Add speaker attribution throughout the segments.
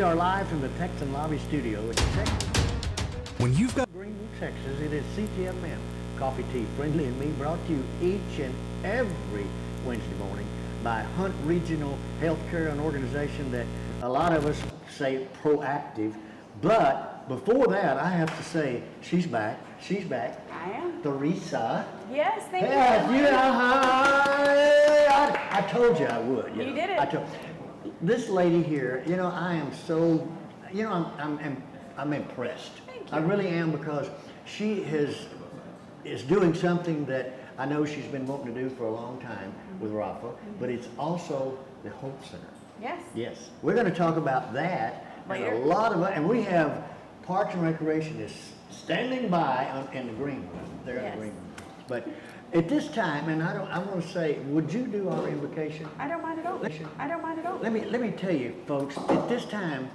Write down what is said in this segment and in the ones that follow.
Speaker 1: are live from the Texan Lobby Studio in Texas.
Speaker 2: When you've got
Speaker 1: Greenville, Texas, it is Ctfm, Coffee, Tea, Friendly, and Me, brought to you each and every Wednesday morning by Hunt Regional Healthcare, an organization that a lot of us say proactive, but before that, I have to say, she's back. She's back.
Speaker 3: I am.
Speaker 1: Threesa.
Speaker 3: Yes, thank you.
Speaker 1: I told you I would.
Speaker 3: You did it.
Speaker 1: This lady here, you know, I am so, you know, I'm impressed.
Speaker 3: Thank you.
Speaker 1: I really am, because she is doing something that I know she's been wanting to do for a long time with Raffa, but it's also the Hope Center.
Speaker 3: Yes.
Speaker 1: Yes. We're going to talk about that
Speaker 3: Later.
Speaker 1: and a lot of, and we have Parks and Recreation is standing by in the green room. They're in the green room. But at this time, and I want to say, would you do our invocation?
Speaker 3: I don't mind at all. I don't mind at all.
Speaker 1: Let me tell you, folks, at this time,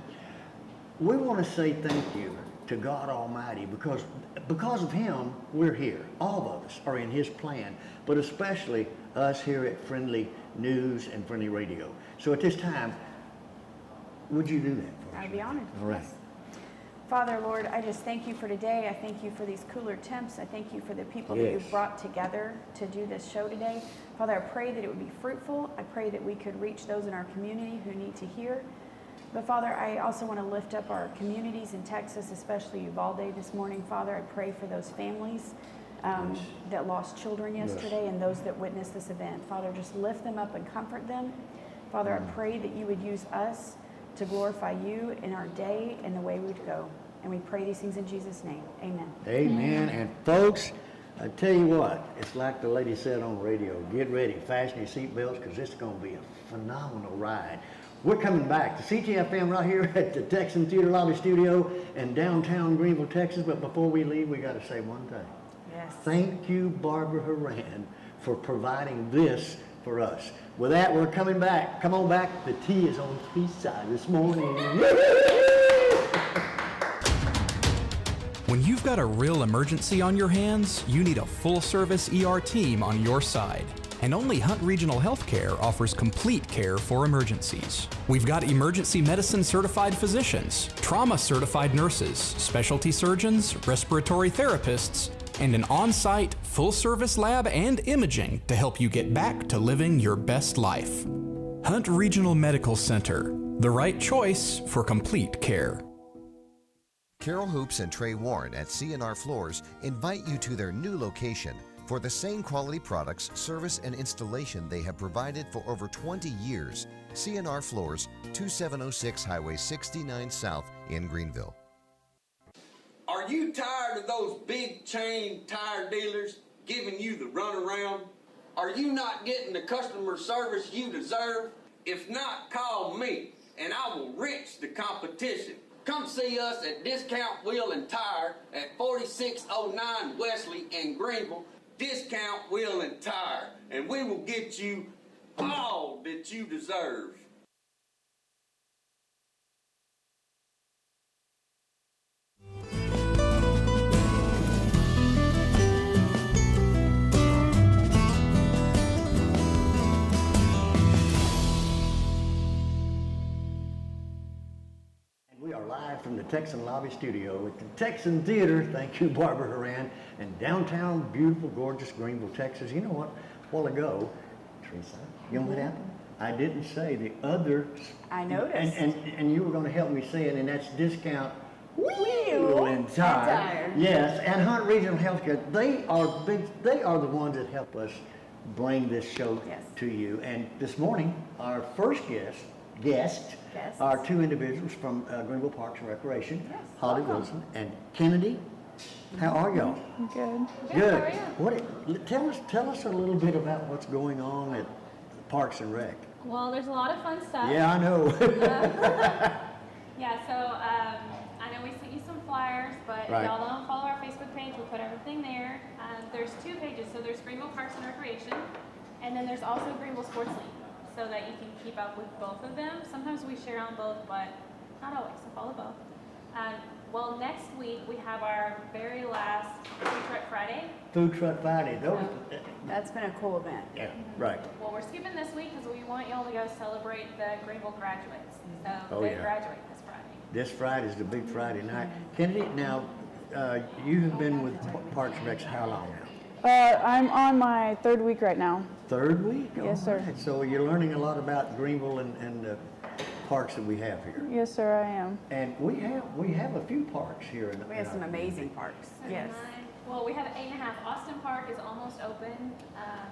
Speaker 1: we want to say thank you to God Almighty, because of Him, we're here. All of us are in His plan, but especially us here at Friendly News and Friendly Radio. So at this time, would you do that for us?
Speaker 3: I'd be honored.
Speaker 1: All right.
Speaker 3: Yes. Father, Lord, I just thank you for today. I thank you for these cooler temps. I thank you for the people that you've brought together to do this show today. Father, I pray that it would be fruitful. I pray that we could reach those in our community who need to hear. But Father, I also want to lift up our communities in Texas, especially Uvalde this morning. Father, I pray for those families that lost children yesterday and those that witnessed this event. Father, just lift them up and comfort them. Father, I pray that you would use us to glorify you in our day and the way we would go. And we pray these things in Jesus' name. Amen.
Speaker 1: Amen. And folks, I tell you what, it's like the lady said on the radio, get ready, fasten your seatbelts, because it's going to be a phenomenal ride. We're coming back to Ctfm right here at the Texan Theater Lobby Studio in downtown Greenville, Texas. But before we leave, we got to say one thing.
Speaker 3: Yes.
Speaker 1: Thank you, Barbara Haran, for providing this for us. With that, we're coming back. Come on back. The tea is on Threesa this morning.
Speaker 2: When you've got a real emergency on your hands, you need a full-service ER team on your side. And only Hunt Regional Healthcare offers complete care for emergencies. We've got emergency medicine certified physicians, trauma certified nurses, specialty surgeons, respiratory therapists, and an on-site full-service lab and imaging to help you get back to living your best life. Hunt Regional Medical Center, the right choice for complete care.
Speaker 4: Carol Hoops and Trey Warren at C&R Floors invite you to their new location for the same quality products, service, and installation they have provided for over 20 years. C&R Floors, 2706 Highway 69 South in Greenville.
Speaker 5: Are you tired of those big chain tire dealers giving you the runaround? Are you not getting the customer service you deserve? If not, call me and I will wrench the competition. Come see us at Discount Wheel and Tire at 4609 Wesley in Greenville. Discount Wheel and Tire, and we will get you all that you deserve.
Speaker 1: We are live from the Texan Lobby Studio at the Texan Theater. Thank you, Barbara Haran, in downtown, beautiful, gorgeous Greenville, Texas. You know what? A while ago, Threesa, you know what happened? I didn't say the other.
Speaker 3: I noticed.
Speaker 1: And you were going to help me say it, and that's Discount
Speaker 3: Wheel
Speaker 1: and Tire. Yes, and Hunt Regional Healthcare. They are big. They are the ones that help us bring this show to you. And this morning, our first guest are two individuals from Greenville Parks and Recreation, Hollie Wilson and Kennedy. How are y'all?
Speaker 6: Good.
Speaker 1: Good. How are you? Tell us a little bit about what's going on at Parks and Rec.
Speaker 6: Well, there's a lot of fun stuff.
Speaker 1: Yeah, I know.
Speaker 6: Yeah, so I know we sent you some flyers, but if y'all don't follow our Facebook page, we'll put everything there. There's two pages, so there's Greenville Parks and Recreation, and then there's also Greenville Sports League, so that you can keep up with both of them. Sometimes we share on both, but not always, so follow both. Well, next week we have our very last Food Truck Friday.
Speaker 1: Food Truck Friday.
Speaker 3: That's been a cool event.
Speaker 1: Yeah, right.
Speaker 6: Well, we're skipping this week because we want y'all to go celebrate the Greenville graduates. So they graduate this Friday.
Speaker 1: This Friday is the big Friday night. Kennedy, now, you have been with Parks Rec how long now?
Speaker 7: I'm on my 3rd week right now.
Speaker 1: 3rd week?
Speaker 7: Yes, sir.
Speaker 1: Right. So you're learning a lot about Greenville and the parks that we have here.
Speaker 7: Yes, sir, I am.
Speaker 1: And we have a few parks here.
Speaker 3: We have some amazing parks. Yes.
Speaker 6: Well, we have 8.5. Austin Park is almost open.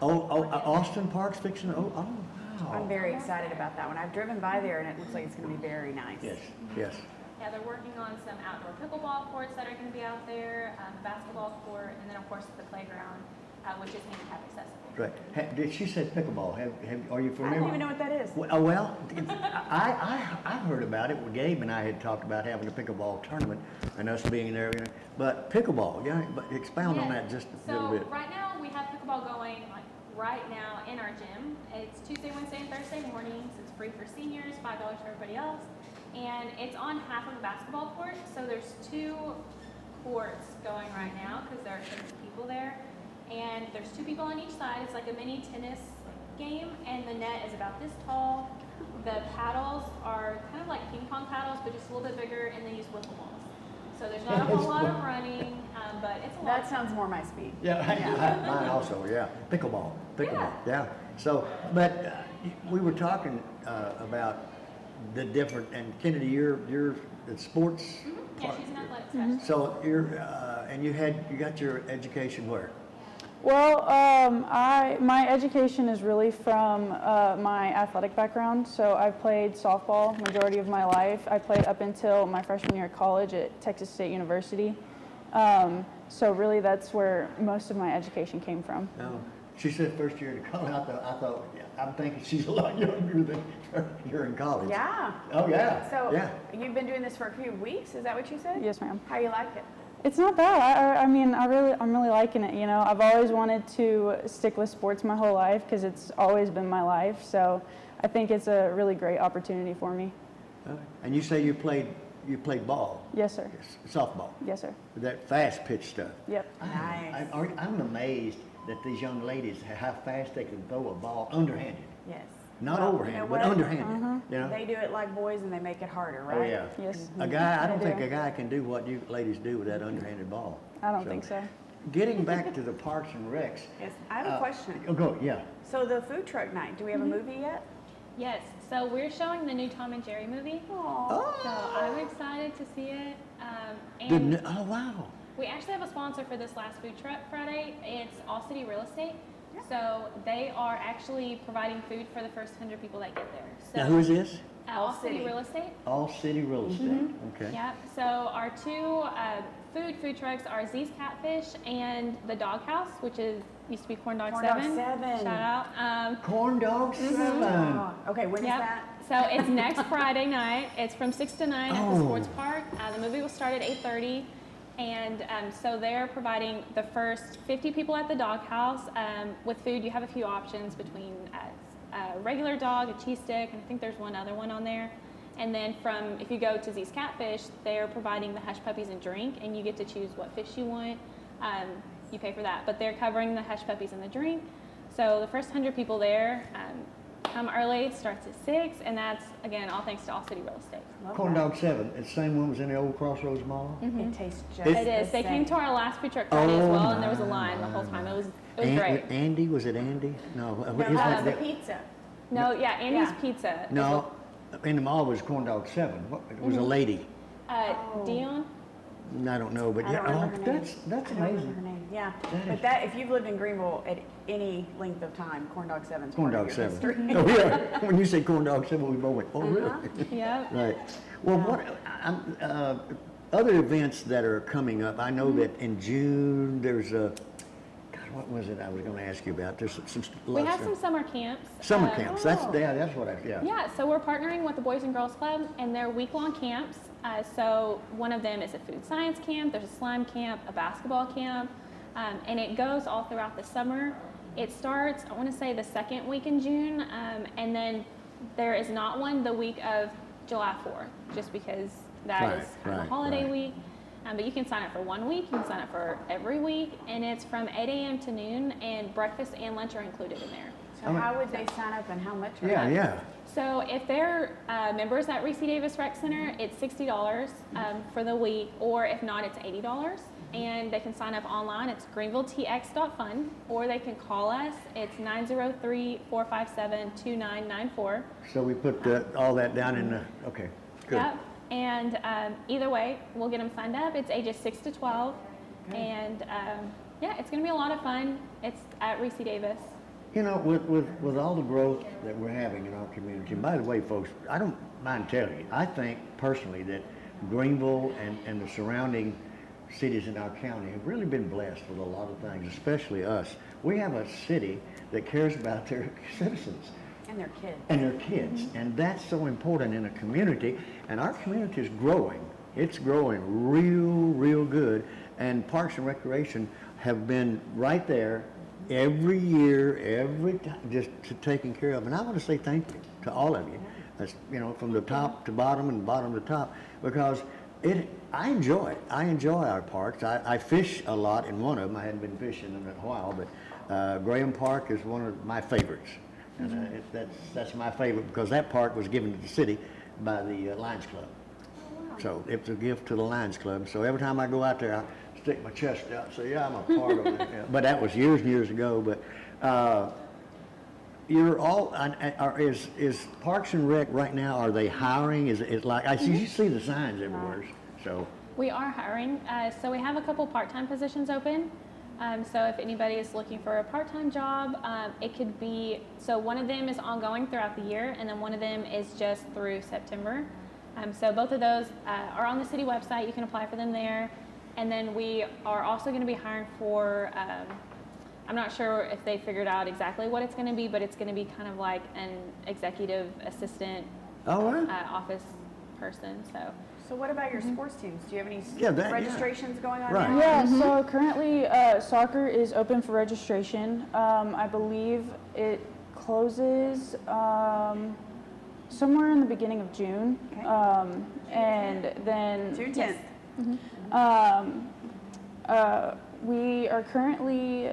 Speaker 1: Austin Park's fixing to, wow.
Speaker 3: I'm very excited about that one. I've driven by there and it looks like it's going to be very nice.
Speaker 1: Yes, yes.
Speaker 6: Yeah, they're working on some outdoor pickleball courts that are going to be out there, basketball court, and then of course the playground, which is handicap accessible.
Speaker 1: Right. She said pickleball. Are you familiar?
Speaker 3: I don't even know what that is.
Speaker 1: Well, I heard about it. Gabe and I had talked about having a pickleball tournament and us being there. But pickleball, yeah. But expound on that just a little bit.
Speaker 6: So right now we have pickleball going like right now in our gym. It's Tuesday, Wednesday, and Thursday mornings. It's free for seniors, $5 for everybody else. And it's on half of a basketball court, so there's 2 courts going right now because there are so many people there. And there's 2 people on each side. It's like a mini tennis game, and the net is about this tall. The paddles are kind of like ping pong paddles, but just a little bit bigger, and they use wiffle balls. So there's not a whole lot of running, but it's a lot.
Speaker 3: That sounds more my speed.
Speaker 1: Yeah, mine also, yeah. Pickleball, yeah. So, but we were talking about the different, and Kennedy, you're the sports.
Speaker 6: Mm-hmm. Yeah, she's an athletics specialist.
Speaker 1: So and you got your education where?
Speaker 7: Well, my education is really from my athletic background. So I've played softball majority of my life. I played up until my freshman year of college at Texas State University. So really that's where most of my education came from.
Speaker 1: Oh. She said first year in college. I thought, I'm thinking she's a lot younger than you're in college.
Speaker 3: Yeah.
Speaker 1: Oh, yeah.
Speaker 3: So
Speaker 1: yeah.
Speaker 3: You've been doing this for a few weeks, is that what you said?
Speaker 7: Yes, ma'am.
Speaker 3: How you like it?
Speaker 7: It's not bad. I'm really liking it. I've always wanted to stick with sports my whole life because it's always been my life. So I think it's a really great opportunity for me.
Speaker 1: And you say you played ball?
Speaker 7: Yes, sir.
Speaker 1: Softball?
Speaker 7: Yes, sir.
Speaker 1: That fast pitch stuff?
Speaker 7: Yep.
Speaker 3: Nice.
Speaker 1: I'm amazed that these young ladies, how fast they can throw a ball underhanded.
Speaker 3: Yes.
Speaker 1: Not
Speaker 3: Well,
Speaker 1: overhanded,
Speaker 3: you know
Speaker 1: but
Speaker 3: what?
Speaker 1: underhanded.
Speaker 3: They do it like boys and they make it harder, right?
Speaker 1: Oh, yeah.
Speaker 7: Yes.
Speaker 1: I don't
Speaker 7: They
Speaker 1: think
Speaker 7: do.
Speaker 1: a guy can do what you ladies do with that underhanded ball.
Speaker 7: I don't think so.
Speaker 1: Getting back to the Parks and Recs.
Speaker 3: Yes. I have a question.
Speaker 1: Oh, go, yeah.
Speaker 3: So the food truck night, do we have a movie yet?
Speaker 6: Yes, so we're showing the new Tom and Jerry movie.
Speaker 3: Aww.
Speaker 6: So I'm excited to see it.
Speaker 1: Oh, wow.
Speaker 6: We actually have a sponsor for this last food truck Friday. It's All City Real Estate. So they are actually providing food for the first 100 people that get there. So,
Speaker 1: Now, who is this?
Speaker 6: All City Real Estate.
Speaker 1: All City Real Estate. Okay.
Speaker 6: Yep. So our 2 food trucks are Z's Catfish and the Doghouse, which used to be Corn Dog 7. Shout out.
Speaker 1: Corn Dog 7.
Speaker 3: Oh, okay, when is that?
Speaker 6: So it's next Friday night. It's from 6 to 9 at the sports park. The movie will start at 8:30. And so they're providing the first 50 people at the Doghouse with food. You have a few options between a regular dog, a cheese stick, and I think there's one other one on there. And then if you go to Z's Catfish, they're providing the hush puppies and drink, and you get to choose what fish you want. You pay for that, but they're covering the hush puppies and the drink. So the first 100 people there come early. It starts at 6, and that's, again, all thanks to All City Real Estate.
Speaker 1: Corn Dog 7. It's the same one was in the old Crossroads Mall?
Speaker 3: It tastes just
Speaker 6: It is. They came to our last food truck Friday as well, and there was a line the whole time. It was great.
Speaker 1: Andy, was it Andy? No.
Speaker 3: No, the pizza.
Speaker 6: No, yeah, Andy's Pizza.
Speaker 1: No, in the mall was Corn Dog 7. It was a lady.
Speaker 6: Dion?
Speaker 1: I don't know, but
Speaker 3: I don't remember her name.
Speaker 1: that's
Speaker 3: I don't remember
Speaker 1: amazing.
Speaker 3: her name. Yeah,
Speaker 1: That
Speaker 3: but if you've lived in Greenville at any length of time, Corn Dog 7's
Speaker 1: Corn
Speaker 3: part
Speaker 1: Dog
Speaker 3: of your
Speaker 1: 7.
Speaker 3: history.
Speaker 1: Oh, yeah. When you say Corn Dog 7, we both went, oh, really?
Speaker 6: Yep.
Speaker 1: Right. Well, other events that are coming up, I know that in June there's a, God, what was it I was going to ask you about? There's some
Speaker 6: We have some summer camps.
Speaker 1: Summer camps. That's what yeah.
Speaker 6: Yeah, so we're partnering with the Boys and Girls Club, and they're week-long camps. So one of them is a food science camp, there's a slime camp, a basketball camp, and it goes all throughout the summer. It starts, I want to say, the 2nd week in June, and then there is not one the week of July 4th, just because that is a holiday week. But you can sign up for 1 week, you can sign up for every week, and it's from 8 a.m. to noon, and breakfast and lunch are included in there.
Speaker 3: So how would they sign up and how much?
Speaker 1: Yeah.
Speaker 6: So if they're members at Reese Davis Rec Center, it's $60 for the week, or if not, it's $80. And they can sign up online. It's greenvilletx.fun, or they can call us. It's 903-457-2994.
Speaker 1: So we put all that down in the, okay, good.
Speaker 6: Yep. And either way, we'll get them signed up. It's ages 6 to 12.
Speaker 1: Okay.
Speaker 6: And yeah, it's going to be a lot of fun. It's at Reese Davis.
Speaker 1: You know, with all the growth that we're having in our community, by the way, folks, I don't mind telling you, I think personally that Greenville and the surrounding cities in our county have really been blessed with a lot of things, especially us. We have a city that cares about their citizens.
Speaker 3: And their kids.
Speaker 1: And their kids. Mm-hmm. And that's so important in a community. And our community is growing. It's growing real good. And Parks and Recreation have been right there every year, every time, just taking care of. And I want to say thank you to all of you. That's, you know, from the top to bottom and bottom to top, because I enjoy it. I enjoy our parks. I fish a lot in one of them. I hadn't been fishing in a while, but Graham Park is one of my favorites. And that's my favorite because that park was given to the city by the Lions Club. So it was a gift to the Lions Club. So every time I go out there, I stick my chest out and say, yeah, I'm a part of it. Yeah. But that was years and years ago. But you're all, is Parks and Rec right now, are they hiring? Is it like, I see, you see the signs everywhere. So
Speaker 6: we are hiring. So we have a couple part-time positions open. So if anybody is looking for a part-time job, it could be, so one of them is ongoing throughout the year, and then one of them is just through September. So both of those are on the city website. You can apply for them there. And then we are also going to be hiring for, I'm not sure if they figured out exactly what it's going to be, but it's going to be kind of like an executive assistant office person.
Speaker 3: So what about your sports teams? Do you have any registrations going on
Speaker 1: right
Speaker 3: now?
Speaker 7: Yeah, so currently soccer is open for registration. I believe it closes somewhere in the beginning of June.
Speaker 3: Okay.
Speaker 7: And then
Speaker 3: June 10th.
Speaker 7: We are currently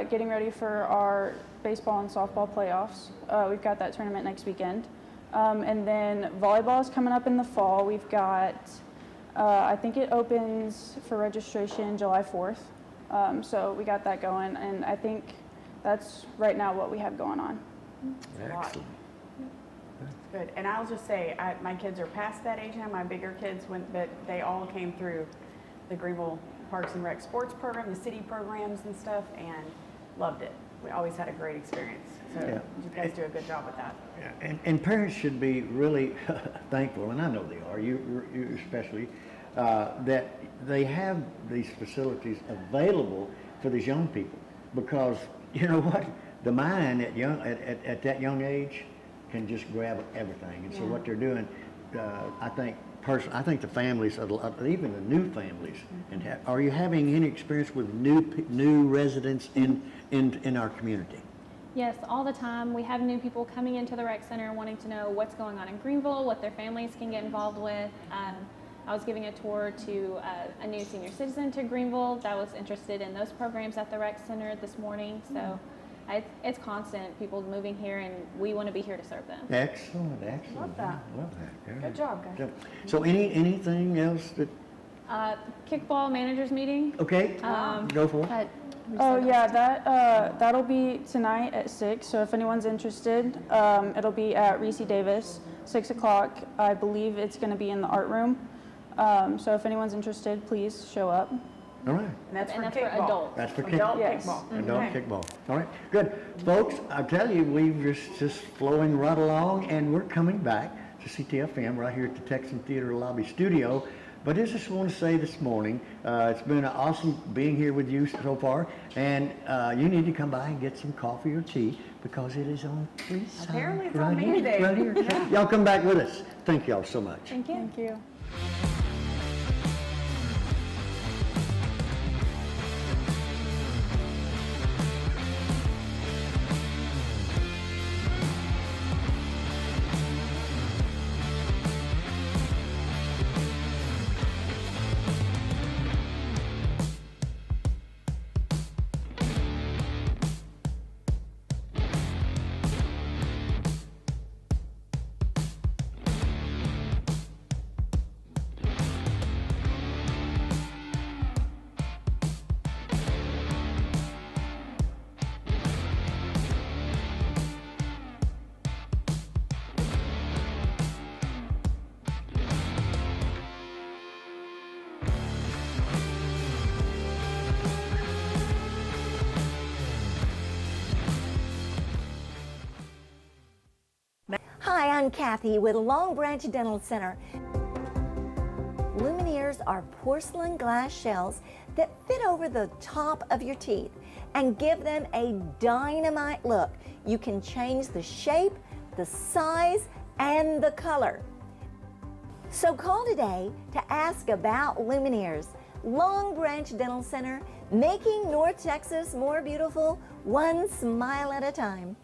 Speaker 7: getting ready for our baseball and softball playoffs. We've got that tournament next weekend. And then volleyball is coming up in the fall. We've got, I think it opens for registration July 4th. So we got that going, and I think that's right now what we have going on.
Speaker 1: excellent.
Speaker 3: Good. And I'll just say, my kids are past that age now. My bigger kids, but they all came through the Greenville Parks and Rec sports program, the city programs and stuff, and loved it. We always had a great experience. So you guys do a good job with that.
Speaker 1: Yeah. And parents should be really thankful, and I know they are, you especially, that they have these facilities available for these young people, because you know what, the mind at that young age can just grab everything. And so what they're doing, I think the families, even the new families, and are you having any experience with new residents in our community?
Speaker 6: Yes, all the time. We have new people coming into the rec center wanting to know what's going on in Greenville, what their families can get involved with. I was giving a tour to a new senior citizen to Greenville that was interested in those programs at the rec center this morning. So it's constant, people moving here, and we want to be here to serve them.
Speaker 1: Excellent.
Speaker 3: Love that.
Speaker 1: Love that. Yeah.
Speaker 3: Good job, guys.
Speaker 1: So anything else that?
Speaker 6: Kickball managers meeting.
Speaker 1: Okay, go for it.
Speaker 7: Oh yeah, that'll be tonight at 6. So if anyone's interested, it'll be at Reese Davis, 6 o'clock. I believe it's going to be in the art room. So if anyone's interested, please show up.
Speaker 1: All right.
Speaker 3: And that's for
Speaker 6: for
Speaker 3: kickball.
Speaker 6: adults.
Speaker 1: That's for
Speaker 3: Adult
Speaker 7: Yes.
Speaker 3: kickball.
Speaker 1: Adult
Speaker 3: Okay.
Speaker 1: kickball. All right, good. Folks, I tell you, we've just flowing right along, and we're coming back to Ctfm right here at the Texan Theater Lobby Studio. But I just want to say this morning, it's been awesome being here with you so far, and you need to come by and get some coffee or tea, because it is on Threesa.
Speaker 3: Apparently it's
Speaker 1: right
Speaker 3: on
Speaker 1: here,
Speaker 3: me today.
Speaker 1: right here.
Speaker 3: Yeah.
Speaker 1: Y'all come back with us. Thank y'all so much.
Speaker 6: Thank you.
Speaker 7: Thank you.
Speaker 8: I'm Kathy with Long Branch Dental Center. Lumineers are porcelain glass shells that fit over the top of your teeth and give them a dynamite look. You can change the shape, the size, and the color. So call today to ask about Lumineers. Long Branch Dental Center, making North Texas more beautiful, one smile at a time.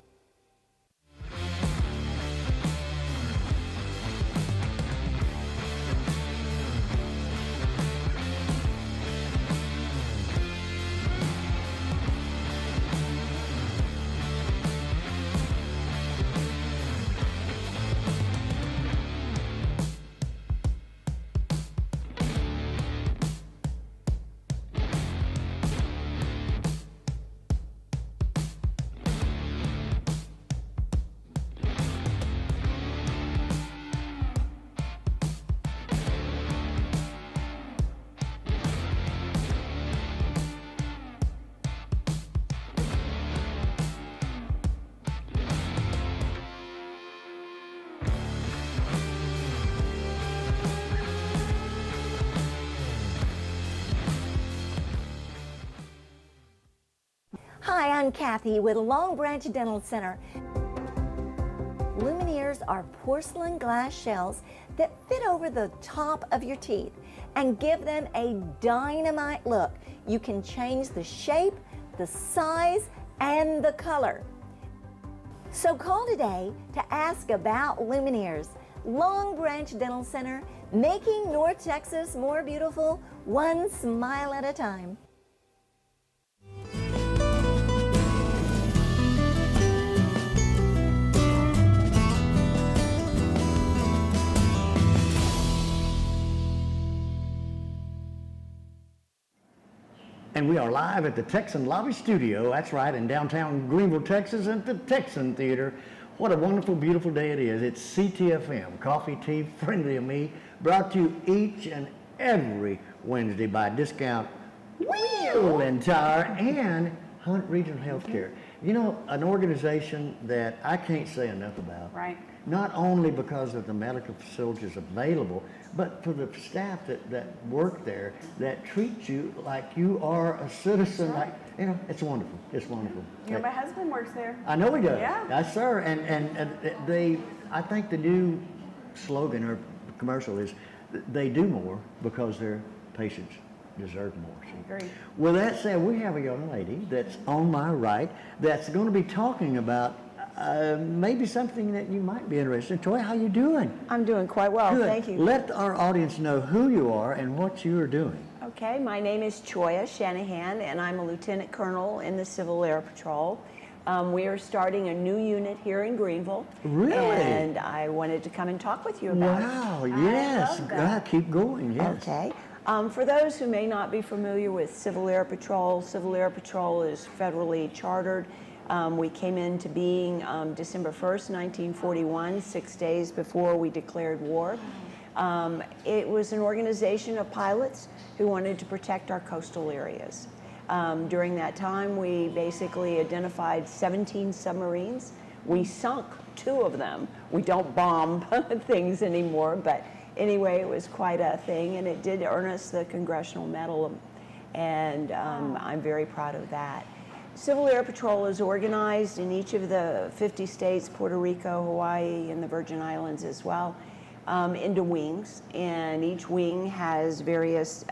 Speaker 8: Hi, I'm Kathy with Long Branch Dental Center. Lumineers are porcelain glass shells that fit over the top of your teeth and give them a dynamite look. You can change the shape, the size, and the color. So call today to ask about Lumineers. Long Branch Dental Center, making North Texas more beautiful, one smile at a time.
Speaker 1: And we are live at the Texan Lobby Studio, that's right, in downtown Greenville, Texas, at the Texan Theater. What a wonderful, beautiful day it is. It's Ctfm, Coffee, Tea, Friendly of Me, brought to you each and every Wednesday by Discount Wheel and Tire and Hunt Regional Healthcare. You know, an organization that I can't say enough about.
Speaker 3: Right.
Speaker 1: Not only because of the medical facilities available, but for the staff that work there, that treat you like you are a citizen.
Speaker 3: Right.
Speaker 1: Like, you know, it's wonderful. It's wonderful.
Speaker 3: You know, my husband works there.
Speaker 1: I know he does.
Speaker 3: Yeah.
Speaker 1: Yes, sir. And they, I think the new slogan or commercial is, they do more because their patients deserve more. See?
Speaker 3: Agree.
Speaker 1: With that said, we have a young lady that's on my right that's going to be talking about maybe something that you might be interested in. Toy, how you doing?
Speaker 9: I'm doing quite well,
Speaker 1: Good.
Speaker 9: thank you.
Speaker 1: Let our audience know who you are and what you are doing.
Speaker 9: Okay, my name is Choya Shanahan, and I'm a lieutenant colonel in the Civil Air Patrol. We are starting a new unit here in Greenville.
Speaker 1: Really?
Speaker 9: And I wanted to come and talk with you about it.
Speaker 1: Wow, yes.
Speaker 9: love that.
Speaker 1: Keep going, yes.
Speaker 9: Okay. For those who may not be familiar with Civil Air Patrol is federally chartered. We came into being December 1st, 1941, 6 days before we declared war. It was an organization of pilots who wanted to protect our coastal areas. During that time, we basically identified 17 submarines. We sunk 2 of them. We don't bomb things anymore, but anyway, it was quite a thing, and it did earn us the Congressional Medal, and I'm very proud of that. Civil Air Patrol is organized in each of the 50 states, Puerto Rico, Hawaii, and the Virgin Islands as well, into wings, and each wing has various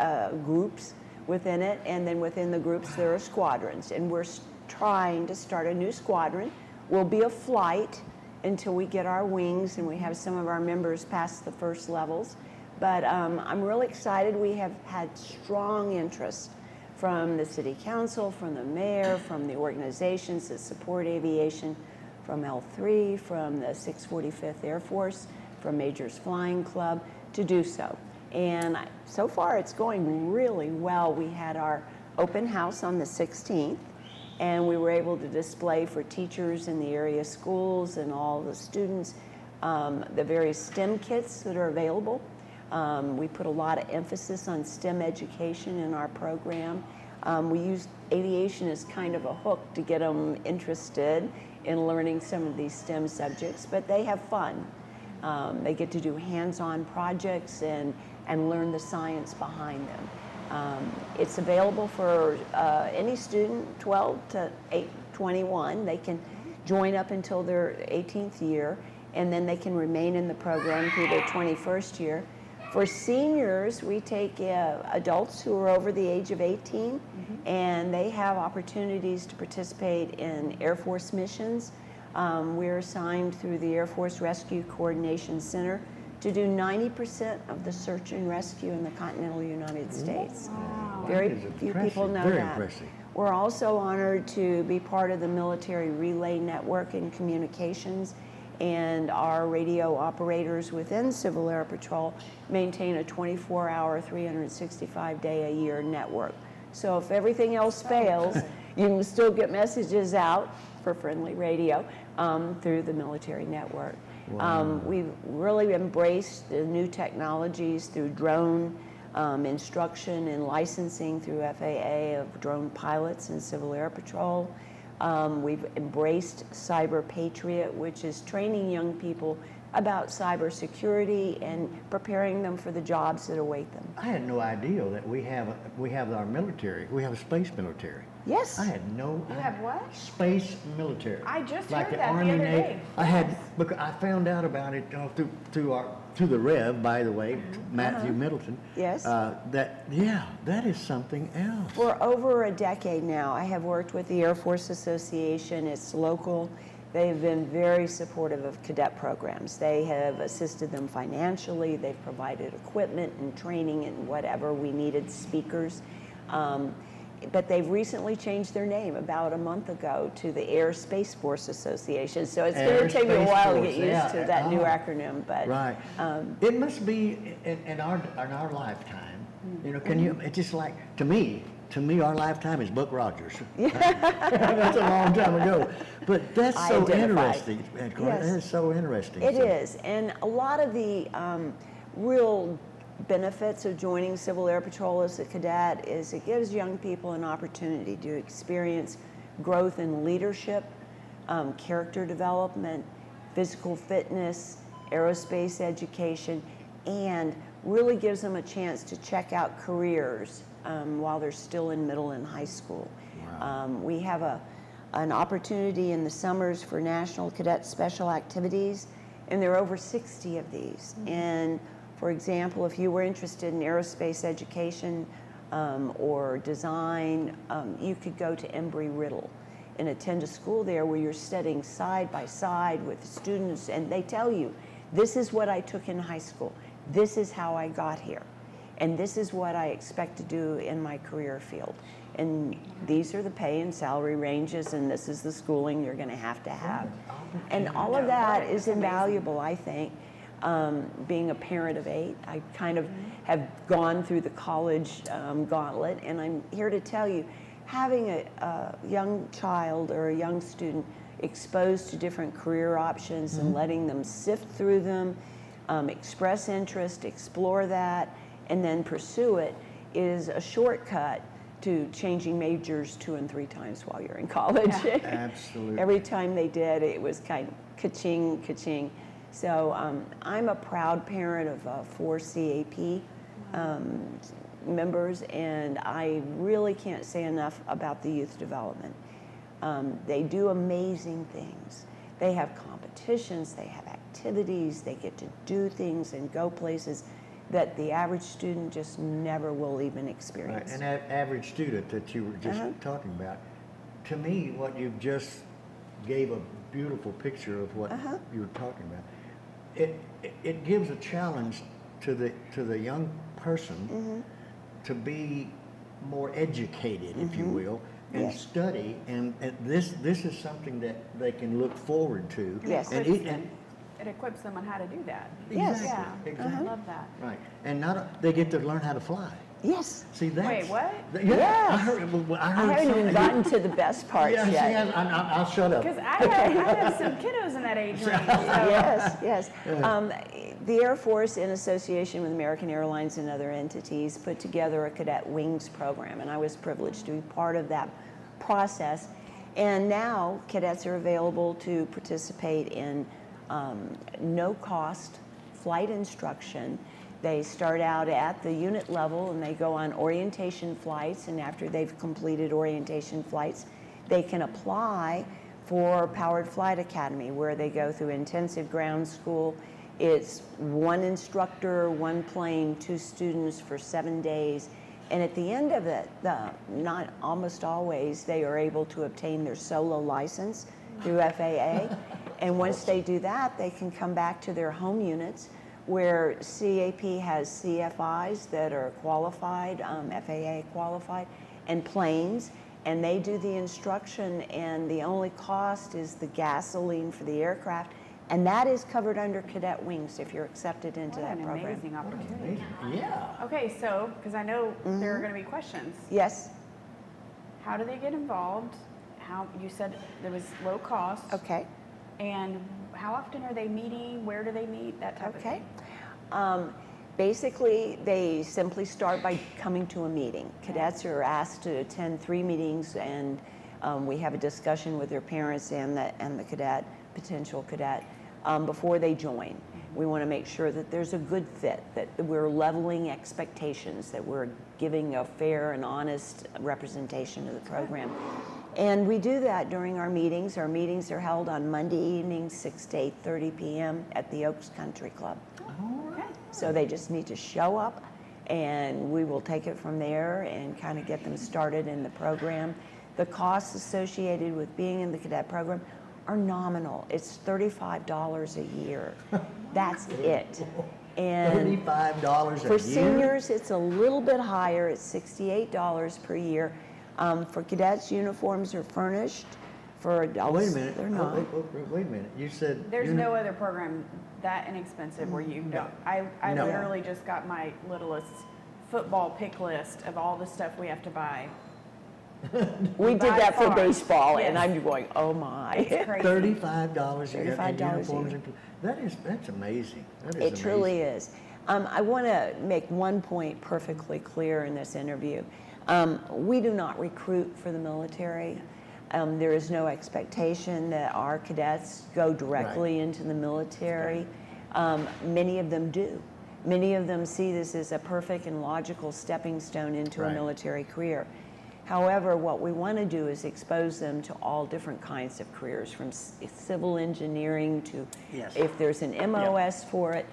Speaker 9: groups within it, and then within the groups there are squadrons, and we're trying to start a new squadron. We'll be a flight until we get our wings and we have some of our members past the first levels, but I'm really excited. We have had strong interest from the City Council, from the Mayor, from the organizations that support aviation, from L3, from the 645th Air Force, from Majors Flying Club, to do so. And so far it's going really well. We had our open house on the 16th, and we were able to display for teachers in the area schools and all the students the various STEM kits that are available. We put a lot of emphasis on STEM education in our program. We use aviation as kind of a hook to get them interested in learning some of these STEM subjects, but they have fun. They get to do hands-on projects and learn the science behind them. It's available for any student 12 to 21. They can join up until their 18th year, and then they can remain in the program through their 21st year. For seniors, we take adults who are over the age of 18, and they have opportunities to participate in Air Force missions. We're assigned through the Air Force Rescue Coordination Center to do 90% of the search and rescue in the continental United States.
Speaker 1: Wow.
Speaker 9: Very few people know
Speaker 1: Very
Speaker 9: that.
Speaker 1: impressive.
Speaker 9: We're also honored to be part of the Military Relay Network in Communications, and our radio operators within Civil Air Patrol maintain a 24-hour, 365-day-a-year network. So if everything else fails, you can still get messages out for friendly radio through the military network.
Speaker 1: Wow.
Speaker 9: We've really embraced the new technologies through drone instruction and licensing through FAA of drone pilots and Civil Air Patrol. We've embraced Cyber Patriot, which is training young people about cybersecurity and preparing them for the jobs that await them.
Speaker 1: I had no idea that we have our military. We have a space military.
Speaker 9: Yes.
Speaker 1: I had no.
Speaker 3: You have what?
Speaker 1: Space military.
Speaker 3: I just
Speaker 1: like
Speaker 3: heard
Speaker 1: the
Speaker 3: that
Speaker 1: Army,
Speaker 3: the other
Speaker 1: Navy.
Speaker 3: day.
Speaker 1: I had because I found out about it through the Rev, by the way, Matthew Middleton.
Speaker 9: Yes.
Speaker 1: That is something else.
Speaker 9: For over a decade now, I have worked with the Air Force Association. It's local. They've been very supportive of cadet programs. They have assisted them financially. They've provided equipment and training and whatever we needed, speakers. But they've recently changed their name about a month ago to the Air Space Force Association. So it's going to take me a while to get used to that new acronym. But
Speaker 1: right. It must be in our lifetime. You know, can you? It's just like to me, our lifetime is Buck Rogers. That's a long time ago. But that's so interesting.
Speaker 9: Yes.
Speaker 1: That is so interesting.
Speaker 9: It is, and a lot of the real benefits of joining Civil Air Patrol as a cadet is it gives young people an opportunity to experience growth in leadership, character development, physical fitness, aerospace education, and really gives them a chance to check out careers while they're still in middle and high school. Wow. We have an opportunity in the summers for National Cadet Special Activities, and there are over 60 of these. And for example, if you were interested in aerospace education or design, you could go to Embry-Riddle and attend a school there where you're studying side by side with students, and they tell you, this is what I took in high school, this is how I got here, and this is what I expect to do in my career field. And these are the pay and salary ranges, and this is the schooling you're going to have. And all of that is invaluable, I think. Being a parent of 8, I kind of have gone through the college gauntlet, and I'm here to tell you, having a young child or a young student exposed to different career options and letting them sift through them, express interest, explore that, and then pursue it is a shortcut to changing majors 2 and 3 times while you're in college.
Speaker 1: Absolutely.
Speaker 9: Every time they did, it was kind of ka-ching, ka-ching. So I'm a proud parent of 4 CAP members, and I really can't say enough about the youth development. They do amazing things. They have competitions, they have activities, they get to do things and go places that the average student just never will even experience.
Speaker 1: Right. An average student that you were just talking about, to me, what you just gave a beautiful picture of what you were talking about. It gives a challenge to the young person to be more educated, if you will, and study. And this is something that they can look forward to.
Speaker 9: Yes.
Speaker 3: It equips them on how to do that.
Speaker 9: Yes.
Speaker 1: Exactly.
Speaker 3: I love that.
Speaker 1: Right. And they get to learn how to fly.
Speaker 9: Yes.
Speaker 1: See that?
Speaker 3: Wait, what?
Speaker 1: Yeah. I heard
Speaker 9: I haven't even gotten to the best parts yet.
Speaker 1: See, I'll shut up.
Speaker 3: Because I have some kiddos in that age range. So.
Speaker 9: Yes. The Air Force, in association with American Airlines and other entities, put together a Cadet Wings program, and I was privileged to be part of that process. And now cadets are available to participate in no-cost flight instruction. They start out at the unit level and they go on orientation flights, and after they've completed orientation flights, they can apply for Powered Flight Academy, where they go through intensive ground school. It's one instructor, one plane, 2 students for 7 days. And at the end of it, not almost always, they are able to obtain their solo license through FAA. And once they do that, they can come back to their home units, where CAP has CFIs that are qualified, FAA qualified, and planes, and they do the instruction, and the only cost is the gasoline for the aircraft, and that is covered under cadet wings if you're accepted into
Speaker 3: What
Speaker 9: that
Speaker 3: an
Speaker 9: program.
Speaker 3: amazing opportunity.
Speaker 1: Yeah.
Speaker 3: Okay, so, because I know there are going to be questions.
Speaker 9: Yes?
Speaker 3: How do they get involved? How, you said there was low cost.
Speaker 9: Okay.
Speaker 3: And how often are they meeting? Where do they meet? That type of
Speaker 9: Okay.
Speaker 3: thing.
Speaker 9: Basically, they simply start by coming to a meeting. Cadets are asked to attend 3 meetings, and we have a discussion with their parents and the cadet, potential cadet, before they join. We want to make sure that there's a good fit, that we're leveling expectations, that we're giving a fair and honest representation of the program. And we do that during our meetings. Our meetings are held on Monday evenings, 6 to 8:30 p.m. at the Oaks Country Club.
Speaker 3: Okay.
Speaker 9: So they just need to show up, and we will take it from there and kind of get them started in the program. The costs associated with being in the cadet program are nominal. It's $35 a year. That's it. And
Speaker 1: $35 a year?
Speaker 9: for seniors, it's a little bit higher. It's $68 per year. For cadets, uniforms are furnished. For adults,
Speaker 1: Wait a minute.
Speaker 9: they're not.
Speaker 1: Wait a minute. You said
Speaker 3: There's no other program that inexpensive where you don't. I
Speaker 1: No.
Speaker 3: literally just got my littlest football pick list of all the stuff we have to buy.
Speaker 9: We did
Speaker 3: By
Speaker 9: that for
Speaker 3: far.
Speaker 9: baseball, and
Speaker 3: Yes.
Speaker 9: I'm going, oh my.
Speaker 3: It's crazy.
Speaker 1: $35 a year. and
Speaker 9: $35 a
Speaker 1: uniforms
Speaker 9: year.
Speaker 1: That's amazing. That is
Speaker 9: It truly
Speaker 1: amazing.
Speaker 9: is. I want to make one point perfectly clear in this interview. We do not recruit for the military. There is no expectation that our cadets go directly into the military. Many of them do. Many of them see this as a perfect and logical stepping stone into a
Speaker 1: Right.
Speaker 9: military career. However, what we want to do is expose them to all different kinds of careers, from civil engineering to,
Speaker 1: Yes.
Speaker 9: if there's an MOS for it,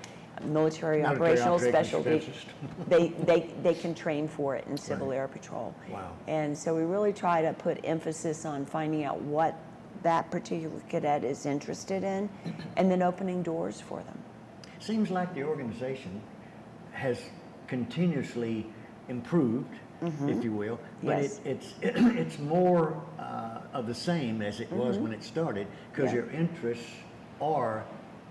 Speaker 9: military operational
Speaker 1: operations
Speaker 9: specialty,
Speaker 1: specialist.
Speaker 9: they can train for it in Civil
Speaker 1: Right.
Speaker 9: Air Patrol.
Speaker 1: Wow.
Speaker 9: And so we really try to put emphasis on finding out what that particular cadet is interested in, and then opening doors for them.
Speaker 1: Seems like the organization has continuously improved, if you will, but
Speaker 9: Yes.
Speaker 1: it's more of the same as it was when it started, because
Speaker 9: Yeah.
Speaker 1: your interests are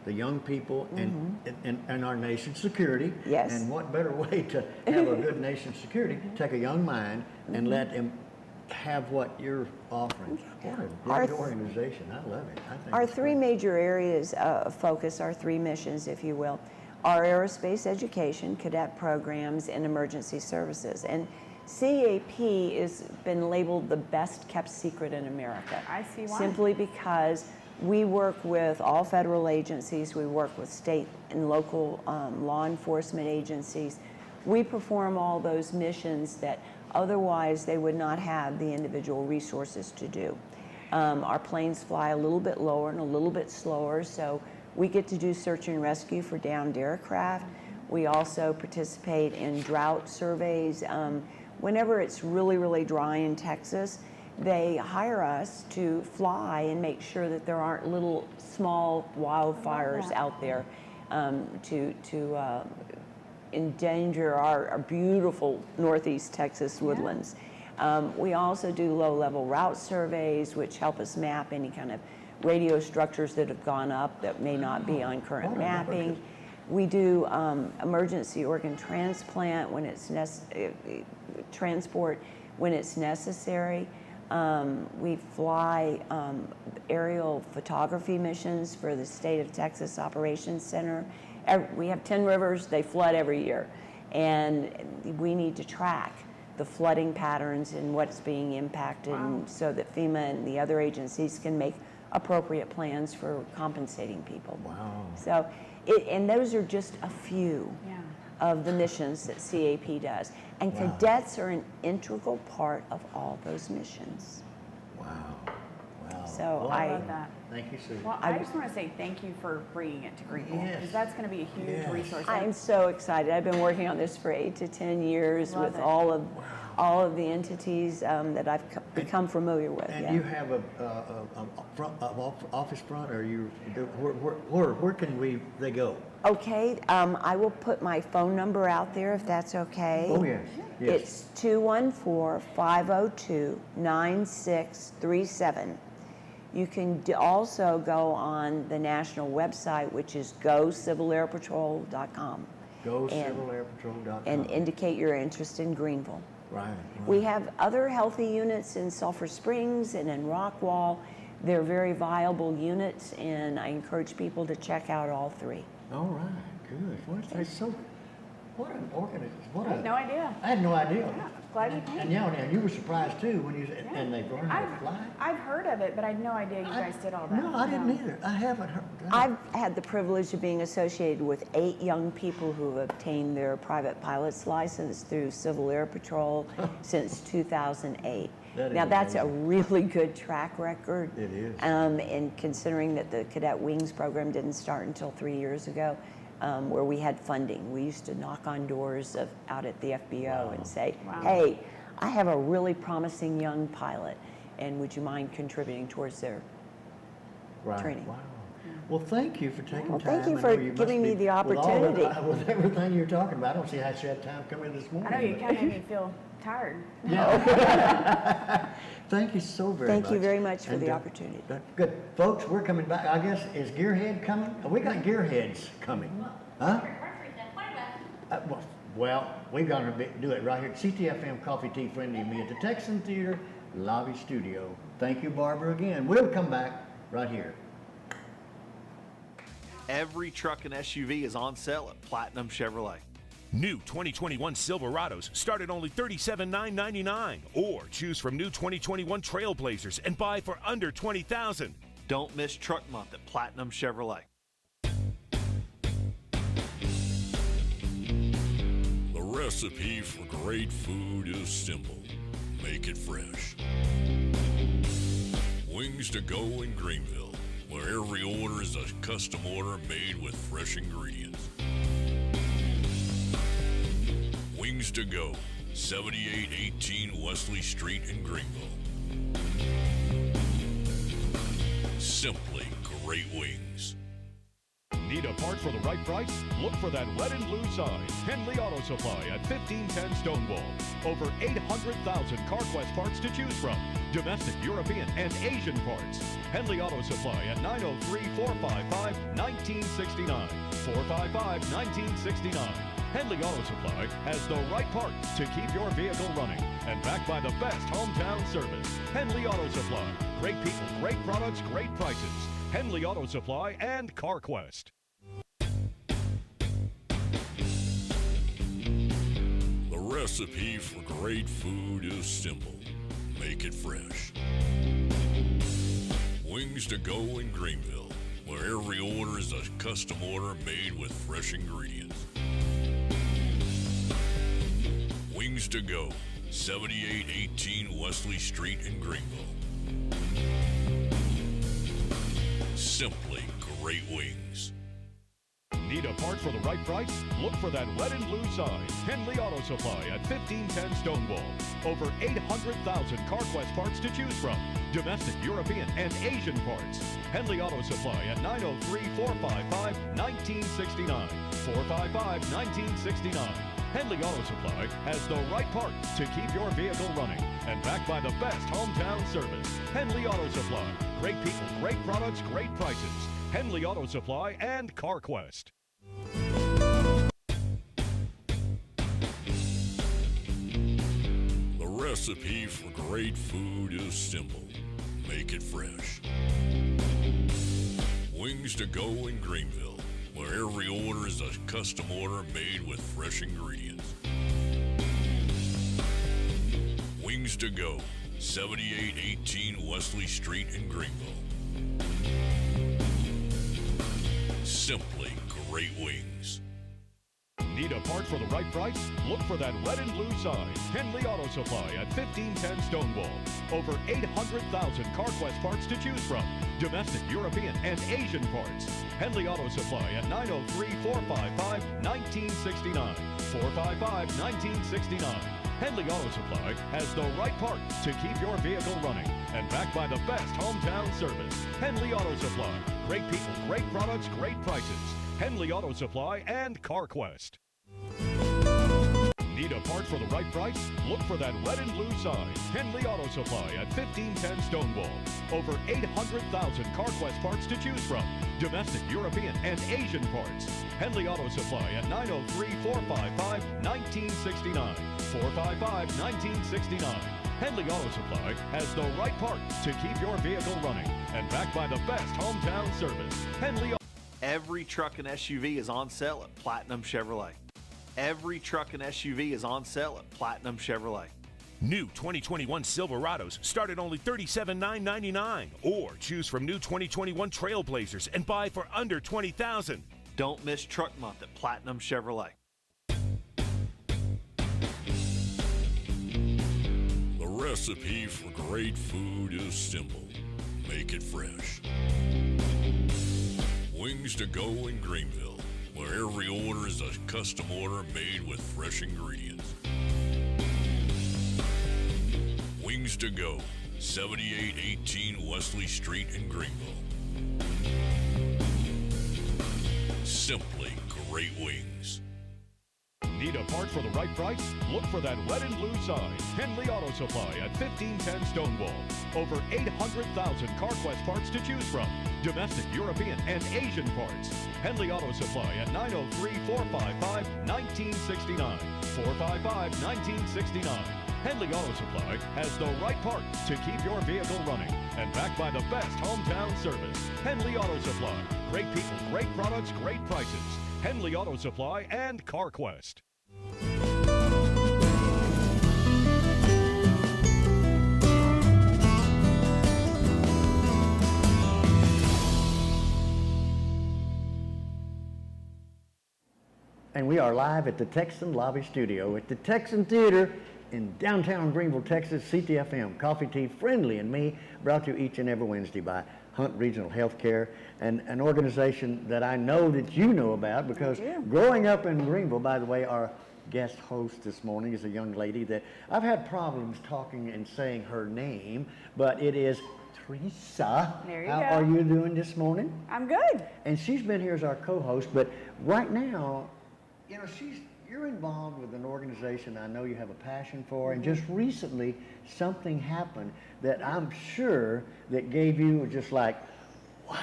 Speaker 1: the young people and our nation's security.
Speaker 9: Yes.
Speaker 1: And what better way to have a good nation's security? Take a young mind and let them have what you're offering. What
Speaker 9: Our
Speaker 1: a great organization. I love it. I think
Speaker 9: Our
Speaker 1: it's
Speaker 9: 3
Speaker 1: great.
Speaker 9: major areas of focus, our 3 missions, if you will, are aerospace education, cadet programs, and emergency services. And CAP has been labeled the best kept secret in America.
Speaker 3: I see why.
Speaker 9: Simply because we work with all federal agencies, we work with state and local law enforcement agencies. We perform all those missions that otherwise they would not have the individual resources to do. Our planes fly a little bit lower and a little bit slower, so we get to do search and rescue for downed aircraft. We also participate in drought surveys. Whenever it's really, really dry in Texas, they hire us to fly and make sure that there aren't little small wildfires out there to endanger our beautiful Northeast Texas woodlands. We also do low-level route surveys, which help us map any kind of radio structures that have gone up that may not be on current mapping. We do emergency organ transplant when it's transport when it's necessary. We fly aerial photography missions for the State of Texas Operations Center. We have 10 rivers, they flood every year, and we need to track the flooding patterns and what's being impacted, and so that FEMA and the other agencies can make appropriate plans for compensating people.
Speaker 1: Wow.
Speaker 9: So, and those are just a few of the missions that CAP does. And cadets are an integral part of all those missions.
Speaker 1: Wow. Wow.
Speaker 9: So
Speaker 1: Well,
Speaker 3: I love that.
Speaker 1: Thank you, Sue.
Speaker 3: Well, I just want to say thank you for bringing it to Greenville, because
Speaker 1: Yes.
Speaker 3: that's going to be a huge
Speaker 1: Yes.
Speaker 3: resource.
Speaker 9: I'm so excited. I've been working on this for 8 to 10 years
Speaker 3: Love
Speaker 9: with
Speaker 3: it.
Speaker 9: all of the entities that I've become familiar with.
Speaker 1: And
Speaker 9: yeah.
Speaker 1: you have a office front, or where can they go?
Speaker 9: Okay, I will put my phone number out there if that's okay.
Speaker 1: Oh, yes. Yes.
Speaker 9: It's 214-502-9637. You can also go on the national website, which is gocivilairpatrol.com.
Speaker 1: GoCivilAirPatrol.com.
Speaker 9: And indicate your interest in Greenville.
Speaker 1: Right.
Speaker 9: We have other healthy units in Sulphur Springs and in Rockwall. They're very viable units, and I encourage people to check out all three.
Speaker 1: All right. Good. What an organization.
Speaker 3: I had no idea.
Speaker 1: I had no idea.
Speaker 3: Yeah, glad you came.
Speaker 1: And you were surprised too when you said, and they learned how to fly.
Speaker 3: I've heard of it, but I had no idea you guys did all that.
Speaker 1: No, I didn't either. I haven't heard.
Speaker 9: I've had the privilege of being associated with 8 young people who have obtained their private pilot's license through Civil Air Patrol since 2008. Now that's a really good track record.
Speaker 1: It is.
Speaker 9: And considering that the Cadet Wings program didn't start until 3 years ago, where we had funding. We used to knock on doors out at the FBO and say, hey, I have a really promising young pilot, and would you mind contributing towards their training?
Speaker 1: Wow. Well, thank you for taking time.
Speaker 9: Thank you
Speaker 1: I
Speaker 9: for
Speaker 1: know must
Speaker 9: giving me
Speaker 1: be-
Speaker 9: the opportunity.
Speaker 1: With everything you're talking about, I don't see how she had time coming in this morning.
Speaker 3: I know you
Speaker 1: but-
Speaker 3: kind of made me feel tired.
Speaker 1: Thank you so very much.
Speaker 9: Thank you very much for
Speaker 1: And,
Speaker 9: the opportunity.
Speaker 1: Good. Folks, we're coming back. I guess, is Gearhead coming? We got Gearheads coming. Huh? Well, we're going to do it right here at Ctfm Coffee Tea Friendly Me at the Texan Theater Lobby Studio. Thank you, Barbara, again. We'll come back right here.
Speaker 10: Every truck and SUV is on sale at Platinum Chevrolet.
Speaker 11: New 2021 Silverados start at only $37,999, or choose from new 2021 Trailblazers and buy for under $20,000.
Speaker 10: Don't miss Truck Month at Platinum Chevrolet.
Speaker 12: The recipe for great food is simple. Make it fresh. Wings to go in Greenville, where every order is a custom order made with fresh ingredients. Wings to go, 7818 Wesley Street in Greenville. Simply great wings.
Speaker 13: Need a part for the right price? Look for that red and blue sign. Henley Auto Supply at 1510 Stonewall. Over 800,000 CarQuest parts to choose from. Domestic, European, and Asian parts. Henley Auto Supply at 903-455-1969. 455-1969. Henley Auto Supply has the right part to keep your vehicle running, and backed by the best hometown service. Henley Auto Supply. Great people, great products, great prices. Henley Auto Supply and CarQuest.
Speaker 12: The recipe for great food is simple. Make it fresh. Wings to go in Greenville, where every order is a custom order made with fresh ingredients. Wings to go, 7818 Wesley Street in Greenville. Simply great wings.
Speaker 13: Need a part for the right price? Look for that red and blue sign. Henley Auto Supply at 1510 Stonewall. Over 800,000 CarQuest parts to choose from. Domestic, European, and Asian parts. Henley Auto Supply at 903-455-1969. 455-1969. Henley Auto Supply has the right part to keep your vehicle running, and backed by the best hometown service. Henley Auto Supply. Great people, great products, great prices. Henley Auto Supply and CarQuest.
Speaker 12: The recipe for great food is simple. Make it fresh. Wings to go in Greenville, where every order is a custom order made with fresh ingredients. Wings to go, 7818 Wesley Street in Greenville. Simply great wings.
Speaker 13: Need a part for the right price? Look for that red and blue sign. Henley Auto Supply at 1510 Stonewall. Over 800,000 CarQuest parts to choose from. Domestic, European, and Asian parts. Henley Auto Supply at 903-455-1969. 455-1969. Henley Auto Supply has the right parts to keep your vehicle running. And backed by the best hometown service. Henley Auto Supply. Great people, great products, great prices. Henley Auto Supply and CarQuest. Need a part for the right price? Look for that red and blue sign. Henley Auto Supply at 1510 Stonewall. Over 800,000 CarQuest parts to choose from. Domestic, European, and Asian parts. Henley Auto Supply at 903-455-1969. 455-1969. Henley Auto Supply has the right parts to keep your vehicle running. And backed by the best hometown service. Henley.
Speaker 10: Every truck and SUV is on sale at Platinum Chevrolet. Every truck and SUV is on sale at Platinum Chevrolet.
Speaker 11: New 2021 Silverados start at only $37,999, or choose from new 2021 Trailblazers and buy for under $20,000.
Speaker 10: Don't miss Truck Month at Platinum Chevrolet.
Speaker 12: The recipe for great food is simple. Make it fresh. Wings to go in Greenville, where every order is a custom order made with fresh ingredients. Wings to go, 7818 Wesley Street in Greenville. Simply great wings.
Speaker 13: Need a part for the right price? Look for that red and blue sign. Henley Auto Supply at 1510 Stonewall. Over 800,000 CarQuest parts to choose from. Domestic, European, and Asian parts. Henley Auto Supply at 903-455-1969. 455-1969. Henley Auto Supply has the right parts to keep your vehicle running. And backed by the best hometown service. Henley Auto Supply. Great people, great products, great prices. Henley Auto Supply and CarQuest.
Speaker 1: And we are live at the Texan Lobby Studio at the Texan Theater in downtown Greenville, Texas. Ctfm, Coffee Tea, Friendly, and Me, brought to you each and every Wednesday by Hunt Regional Healthcare, and an organization that I know that you know about, because growing up in Greenville, by the way, our guest host this morning is a young lady that I've had problems talking and saying her name, but it is Threesa.
Speaker 3: There you
Speaker 1: How
Speaker 3: go.
Speaker 1: are you doing this morning?
Speaker 3: I'm good.
Speaker 1: And she's been here as our co-host, but right now, you know, you're involved with an organization I know you have a passion for, and just recently something happened that I'm sure that gave you just like, wow.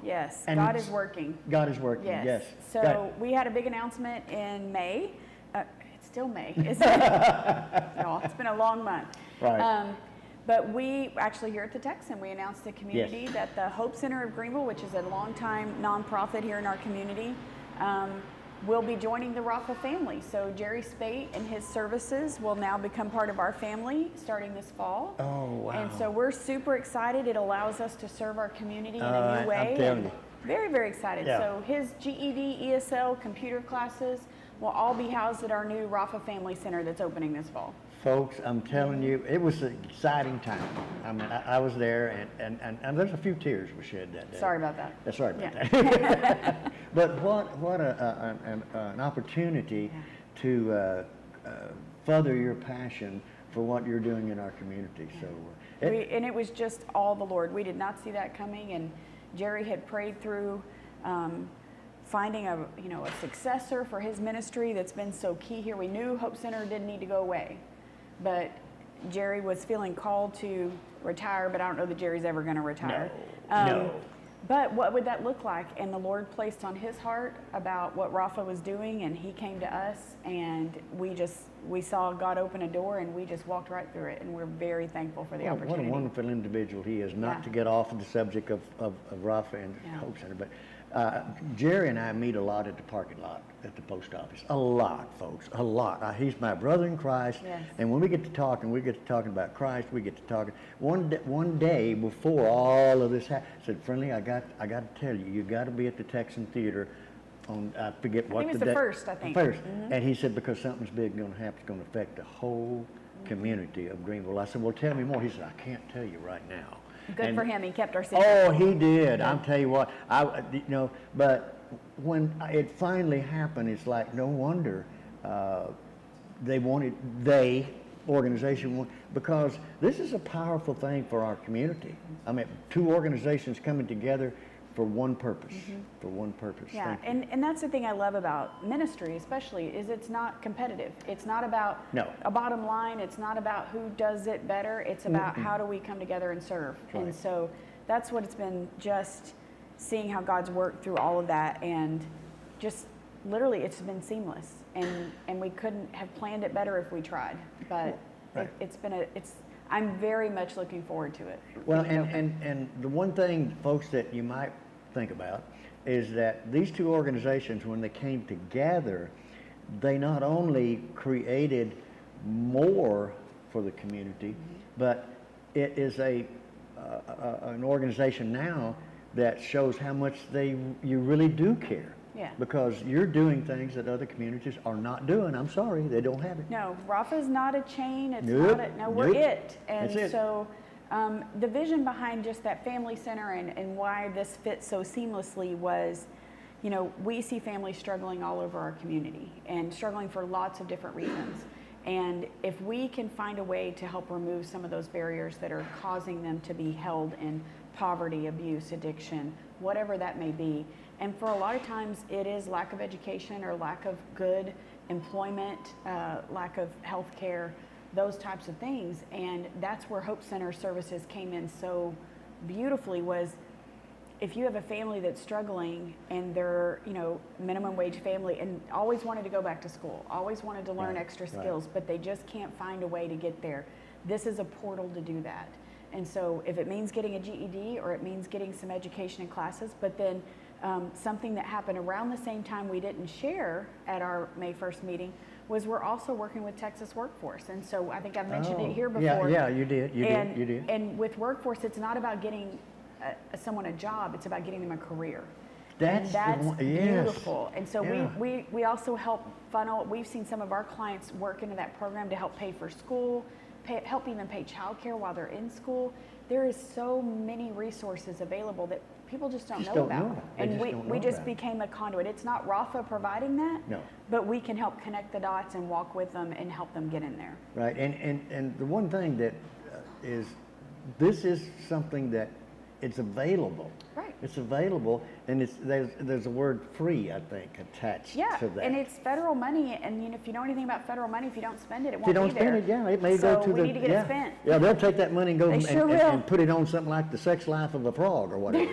Speaker 3: Yes,
Speaker 1: And
Speaker 3: God is working.
Speaker 1: God is working, yes.
Speaker 3: So we had a big announcement in May. It's still May, isn't it? No, it's been a long month.
Speaker 1: Right.
Speaker 3: But we actually here at the Texan, we announced to the community that the Hope Center of Greenville, which is a longtime nonprofit here in our community, will be joining the Raffa family. So Jerry Spate and his services will now become part of our family starting this fall.
Speaker 1: Oh, wow.
Speaker 3: And so we're super excited. It allows us to serve our community in a new way.
Speaker 1: I'm telling you.
Speaker 3: Very, very excited.
Speaker 1: Yeah.
Speaker 3: So his GED, ESL, computer classes will all be housed at our new Raffa Family Center that's opening this fall.
Speaker 1: Folks, I'm telling you, it was an exciting time. I mean, I was there, and there's a few tears were shed that day.
Speaker 3: Sorry about that.
Speaker 1: Sorry about that. But what an opportunity to further your passion for what you're doing in our community. So,
Speaker 3: and it was just all the Lord. We did not see that coming, and Jerry had prayed through finding a successor for his ministry that's been so key here. We knew Hope Center didn't need to go away, but Jerry was feeling called to retire, but I don't know that Jerry's ever going to retire.
Speaker 1: No.
Speaker 3: But what would that look like? And the Lord placed on his heart about what Raffa was doing, and he came to us, and we saw God open a door, and we just walked right through it, and we're very thankful for the opportunity.
Speaker 1: What a wonderful individual he is, not to get off of the subject of Raffa and Hope Center, Jerry and I meet a lot at the parking lot at the post office. A lot, folks, a lot. He's my brother in Christ,
Speaker 3: Yes.
Speaker 1: and when we get to talking about Christ. We get to talking. One day before all of this happened, I said, "Friendly, I got to tell you, you got to be at the Texan Theater on, I forget what
Speaker 3: It was the first, I think.
Speaker 1: First, and he said, because something's big going to happen, it's going to affect the whole community of Greenville. I said, well, tell me more. He said, I can't tell you right now.
Speaker 3: Good for him. He kept our secret.
Speaker 1: Oh, he did. I'll tell you what. But when it finally happened, it's like no wonder organization, because this is a powerful thing for our community. I mean, two organizations coming together for one purpose. For one purpose.
Speaker 3: Yeah, and that's the thing I love about ministry, especially, is it's not competitive. It's not about a bottom line. It's not about who does it better. It's about how do we come together and serve. Right. And so that's what it's been, just seeing how God's worked through all of that, and just literally it's been seamless. And we couldn't have planned it better if we tried. But I'm very much looking forward to it.
Speaker 1: Well, and the one thing, folks, that you might think about is that these two organizations, when they came together, they not only created more for the community, but it is an organization now that shows how much you really do care.
Speaker 3: Yeah.
Speaker 1: Because you're doing things that other communities are not doing. I'm sorry, they don't have it.
Speaker 3: No, Raffa's not a chain. It's
Speaker 1: Nope.
Speaker 3: not no, we're
Speaker 1: Nope.
Speaker 3: it. And
Speaker 1: That's it.
Speaker 3: so the vision behind just that family center and why this fits so seamlessly was, we see families struggling all over our community and struggling for lots of different reasons. And if we can find a way to help remove some of those barriers that are causing them to be held in poverty, abuse, addiction, whatever that may be. And for a lot of times it is lack of education or lack of good employment, lack of health care, those types of things. And that's where Hope Center services came in so beautifully, was if you have a family that's struggling and they're, minimum wage family and always wanted to go back to school, always wanted to learn extra skills, but they just can't find a way to get there. This is a portal to do that. And so if it means getting a GED or it means getting some education in classes, but then something that happened around the same time we didn't share at our May 1st meeting was we're also working with Texas Workforce. And so I think I've mentioned it here before.
Speaker 1: Yeah, you did. You did.
Speaker 3: And with Workforce, it's not about getting someone a job, it's about getting them a career.
Speaker 1: That's
Speaker 3: beautiful. And so we also help funnel. We've seen some of our clients work into that program to help pay for school, help even pay childcare while they're in school. There is so many resources available that people just don't know about. And we just became a conduit. It's not Raffa providing that, but we can help connect the dots and walk with them and help them get in there.
Speaker 1: Right, and the one thing that this is something that it's available.
Speaker 3: Right.
Speaker 1: It's available, and there's a word free, I think, attached to that.
Speaker 3: And it's federal money, and if you know anything about federal money, if you don't spend it, it won't
Speaker 1: be there.
Speaker 3: If you don't
Speaker 1: spend it, it may go to
Speaker 3: we need to get it spent.
Speaker 1: Yeah, they'll take that money and go and put it on something like the sex life of a frog or whatever,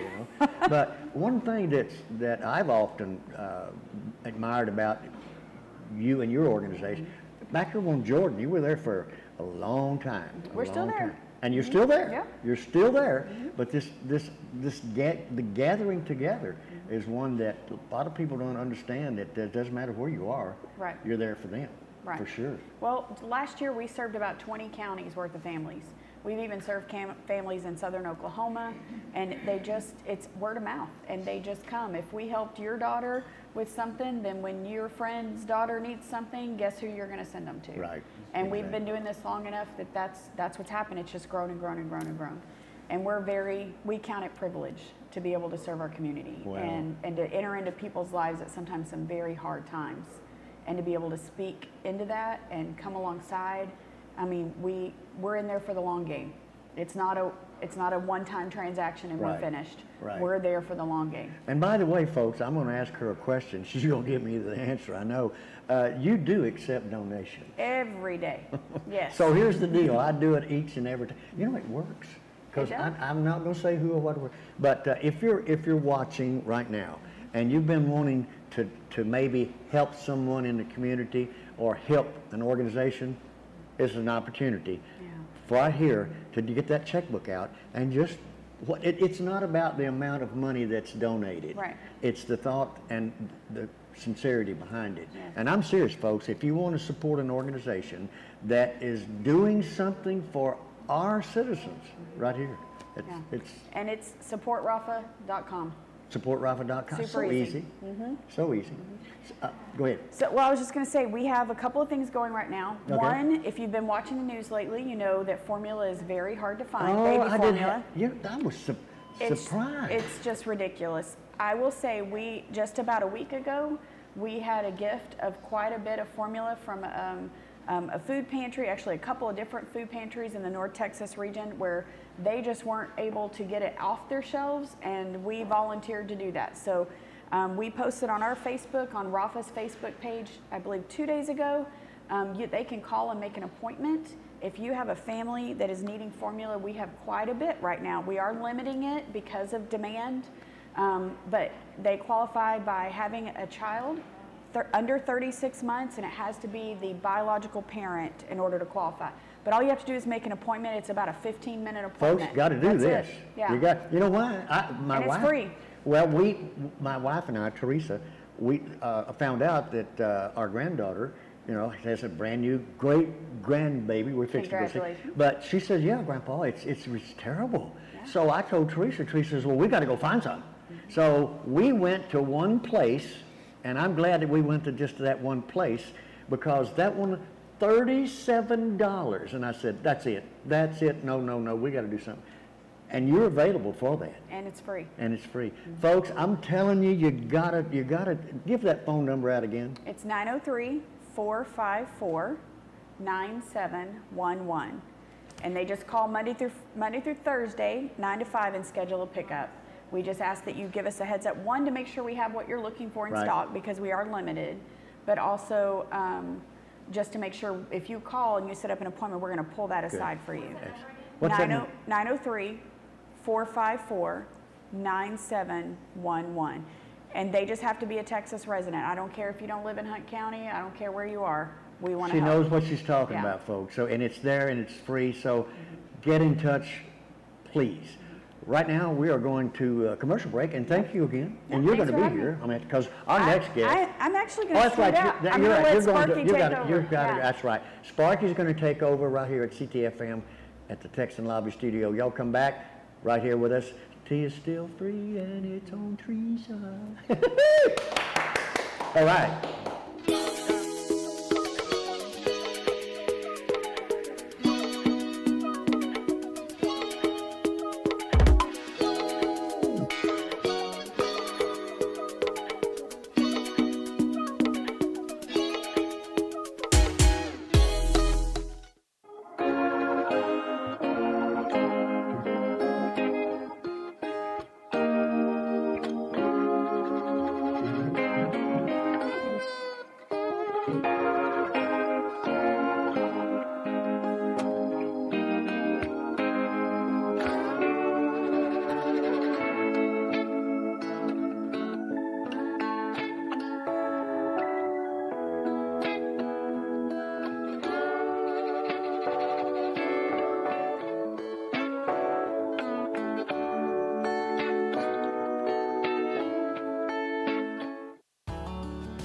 Speaker 1: But one thing that I've often admired about you and your organization, back here on Jordan, you were there for a long time.
Speaker 3: We're still there.
Speaker 1: And you're still there.
Speaker 3: Yeah.
Speaker 1: You're still there. But the gathering together is one that a lot of people don't understand, that it doesn't matter where you are.
Speaker 3: Right.
Speaker 1: You're there for them.
Speaker 3: Right.
Speaker 1: For sure.
Speaker 3: Well, last year we served about 20 counties worth of families. We've even served families in southern Oklahoma, and it's word of mouth, and they just come. If we helped your daughter with something, then when your friend's daughter needs something, guess who you're going to send them to?
Speaker 1: Right.
Speaker 3: And we've been doing this long enough that that's what's happened. It's just grown and grown and grown and grown. And we count it privilege to be able to serve our community.
Speaker 1: Wow.
Speaker 3: and to enter into people's lives at sometimes some very hard times, and to be able to speak into that and come alongside. I mean, we're in there for the long game. It's not a one-time transaction and we're finished.
Speaker 1: Right.
Speaker 3: We're there for the long game.
Speaker 1: And by the way, folks, I'm going to ask her a question. She's going to give me the answer, I know. You do accept donations.
Speaker 3: Every day, yes.
Speaker 1: So here's the deal. I do it each and every time. It works. Because I'm not going to say who or what, but if you're watching right now and you've been wanting to maybe help someone in the community or help an organization, it's an opportunity right here to get that checkbook out and just it's not about the amount of money that's donated.
Speaker 3: Right.
Speaker 1: It's the thought and the sincerity behind it.
Speaker 3: Yes.
Speaker 1: And I'm serious, folks. If you want to support an organization that is doing something for our citizens, right here,
Speaker 3: and it's supportraffa.com.
Speaker 1: supportraffa.com.
Speaker 3: Super
Speaker 1: So
Speaker 3: easy.
Speaker 1: So easy. Go ahead.
Speaker 3: So, well, I was just going to say, we have a couple of things going right now.
Speaker 1: Okay.
Speaker 3: One, if you've been watching the news lately, you know that formula is very hard to find.
Speaker 1: Oh,
Speaker 3: baby
Speaker 1: I
Speaker 3: formula.
Speaker 1: I was surprised.
Speaker 3: It's just ridiculous. I will say, just about a week ago, we had a gift of quite a bit of formula from a food pantry, actually a couple of different food pantries in the North Texas region, where they just weren't able to get it off their shelves, and we volunteered to do that. So we posted on our Facebook, on Raffa's Facebook page, I believe 2 days ago. They can call and make an appointment. If you have a family that is needing formula, we have quite a bit right now. We are limiting it because of demand, but they qualify by having a child under 36 months, and it has to be the biological parent in order to qualify. But all you have to do is make an appointment. It's about a 15-minute appointment.
Speaker 1: Folks, got to do
Speaker 3: That's
Speaker 1: this.
Speaker 3: it. Yeah.
Speaker 1: You know why? My
Speaker 3: And
Speaker 1: wife.
Speaker 3: it's free.
Speaker 1: Well, my wife and I, Threesa, we found out that our granddaughter, has a brand new great grandbaby. We're fixing to go see.
Speaker 3: Congratulations.
Speaker 1: But she says, "Yeah, Grandpa, it's terrible." Yeah. So I told Threesa. Threesa says, "Well, we got to go find some." So we went to one place, and I'm glad that we went to just that one place, because that one, $37. And I said, that's it. No, we got to do something. And you're available for that.
Speaker 3: And it's free.
Speaker 1: And it's free. Folks, I'm telling you, you gotta give that phone number out again.
Speaker 3: It's 903-454-9711. And they just call Monday through Thursday, 9 to 5, and schedule a pickup. We just ask that you give us a heads up, one, to make sure we have what you're looking for in stock, because we are limited, but also just to make sure if you call and you set up an appointment, we're going to pull that aside for you.
Speaker 1: What's that number?
Speaker 3: 903-454-9711. And they just have to be a Texas resident. I don't care if you don't live in Hunt County. I don't care where you are. We want to help.
Speaker 1: She knows what she's talking about, folks. So, and it's there and it's free. So get in touch, please. Right now, we are going to a commercial break, and thank you again. And you're going to be here, because our next guest.
Speaker 3: I'm actually going to scoot out. I'm going to let Sparkee take over.
Speaker 1: That's right. Sparkee's going to take over right here at Ctfm at the Texan Lobby Studio. Y'all come back right here with us. Tea is still free, and it's on Threesa. All right.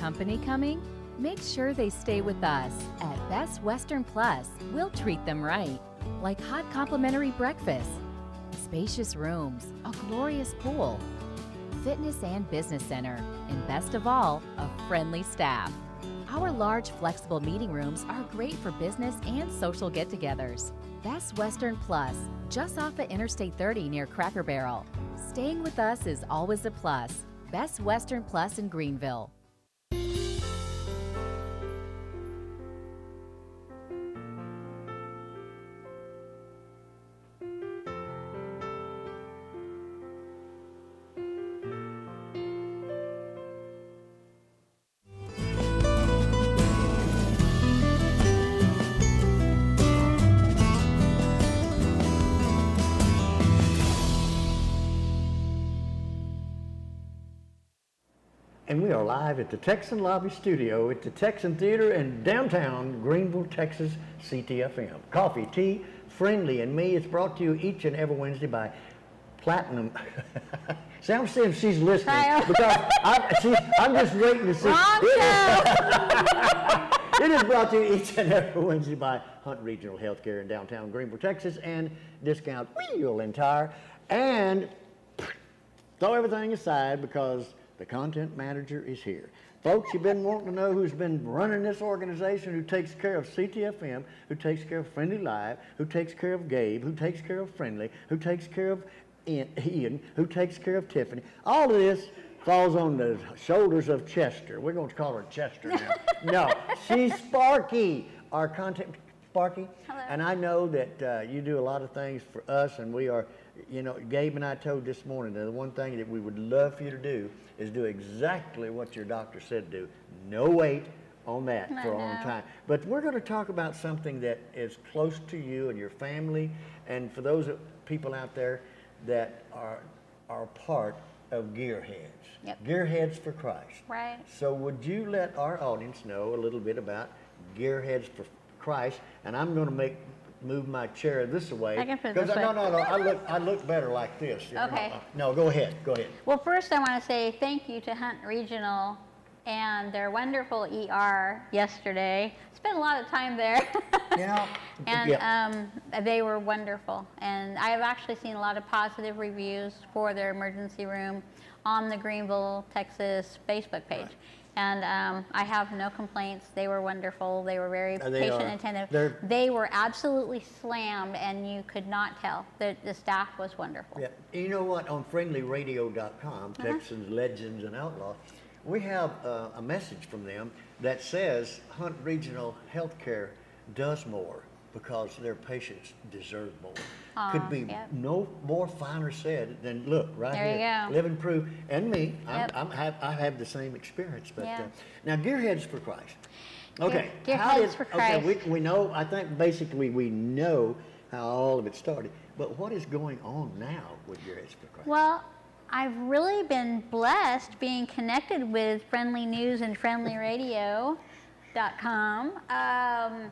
Speaker 14: Company coming? Make sure they stay with us. At Best Western Plus, we'll treat them right. Like hot complimentary breakfast, spacious rooms, a glorious pool, fitness and business center, and best of all, a friendly staff. Our large, flexible meeting rooms are great for business and social get-togethers. Best Western Plus, just off of Interstate 30 near Cracker Barrel. Staying with us is always a plus. Best Western Plus in Greenville.
Speaker 1: And we are live at the Texan Lobby Studio at the Texan Theater in downtown Greenville, Texas, Ctfm. Coffee, tea, friendly, and me. It's brought to you each and every Wednesday by Platinum. See, I'm seeing if she's listening because I'm just waiting to see.
Speaker 15: Wrong show.
Speaker 1: It is brought to you each and every Wednesday by Hunt Regional Healthcare in downtown Greenville, Texas, and Discount Wheel and Tire. And throw everything aside because the content manager is here. Folks, you've been wanting to know who's been running this organization, who takes care of Ctfm, who takes care of Friendly Live, who takes care of Gabe, who takes care of Friendly, who takes care of Ian, who takes care of Tiffany. All of this falls on the shoulders of Chester. We're going to call her Chester now. No, she's Sparkee, our content, Sparkee.
Speaker 15: Hello.
Speaker 1: And I know that you do a lot of things for us, and we are, you know, Gabe and I told this morning that the one thing that we would love for you to do is do exactly what your doctor said to do. No wait on that for a long time. But we're going to talk about something that is close to you and your family, and for those people out there that are part of Gearheads.
Speaker 15: Yep.
Speaker 1: Gearheads for Christ.
Speaker 15: Right.
Speaker 1: So would you let our audience know a little bit about Gearheads for Christ? And I'm going to move my chair this way.
Speaker 15: I can put it this way.
Speaker 1: No, I look better like this.
Speaker 15: Okay.
Speaker 1: No, go ahead.
Speaker 15: Well, first I want to say thank you to Hunt Regional and their wonderful ER yesterday. Spent a lot of time there.
Speaker 1: Yeah.
Speaker 15: And they were wonderful. And I have actually seen a lot of positive reviews for their emergency room on the Greenville, Texas Facebook page. Right. And I have no complaints. They were wonderful. They were very patient and attentive. They were absolutely slammed, and you could not tell. The staff was wonderful.
Speaker 1: Yeah. You know what? On friendlyradio.com, Texans, Legends, and Outlaws, we have a message from them that says Hunt Regional Healthcare does more because their patients deserve more. Could be no more finer said than, look, right
Speaker 15: there
Speaker 1: here,
Speaker 15: you go.
Speaker 1: living proof, and me, I have the same experience. But now, Gearheads for Christ. Okay.
Speaker 15: Gearheads for Christ.
Speaker 1: Okay, we know, I think basically we know how all of it started, but what is going on now with Gearheads for Christ?
Speaker 15: Well, I've really been blessed being connected with Friendly News and FriendlyRadio.com.